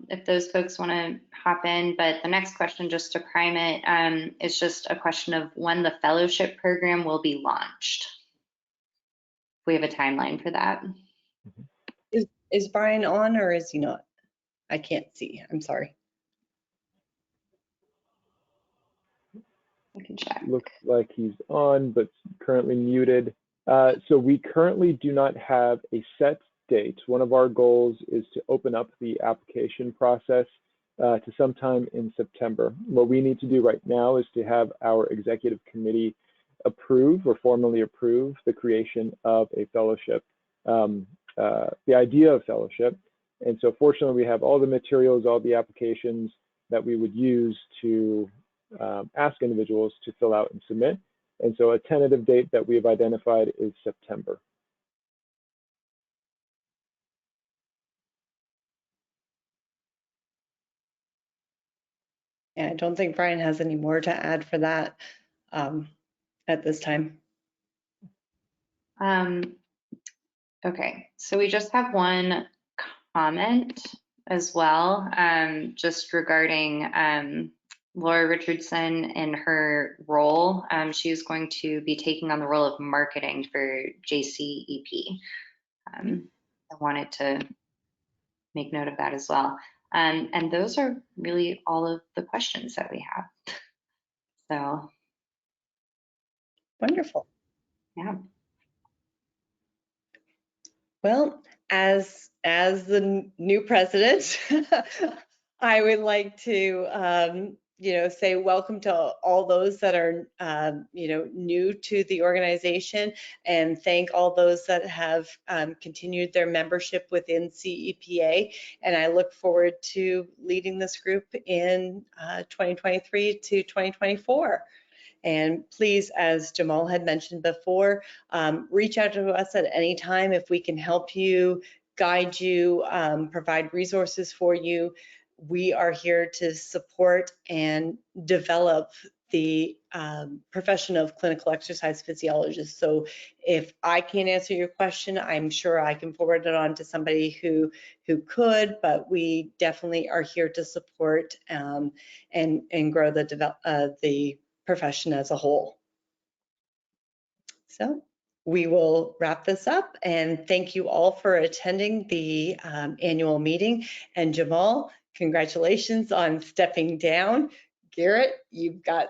if those folks want to hop in, but the next question, just to prime it, is just a question of when the fellowship program will be launched. We have a timeline for that. Is Brian on or is he not? I can't see, I'm sorry. I can check. Looks like he's on, but currently muted. So we currently do not have a set date. One of our goals is to open up the application process to sometime in September. What we need to do right now is to have our executive committee approve or formally approve the creation of a fellowship. the idea of fellowship. And so fortunately, we have all the materials, all the applications that we would use to ask individuals to fill out and submit. And so a tentative date that we have identified is September. And I don't think Brian has any more to add for that at this time. Okay, so we just have one comment as well, just regarding Laura Richardson and her role. She's going to be taking on the role of marketing for JCEP. I wanted to make note of that as well. And those are really all of the questions that we have. So. Wonderful. Yeah. Well, as the new president, I would like to say welcome to all those that are new to the organization, and thank all those that have continued their membership within CEPA. And I look forward to leading this group in 2023 to 2024. And please, as Jamal had mentioned before, reach out to us at any time if we can help you, guide you, provide resources for you. We are here to support and develop the profession of clinical exercise physiologist. So if I can't answer your question, I'm sure I can forward it on to somebody who could, but we definitely are here to support and grow the profession as a whole. So we will wrap this up, and thank you all for attending the annual meeting. And Jamal, congratulations on stepping down. Garrett, you've got,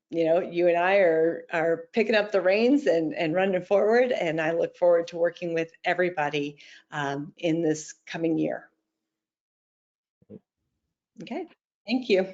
you and I are picking up the reins and running forward, and I look forward to working with everybody in this coming year. Okay, thank you.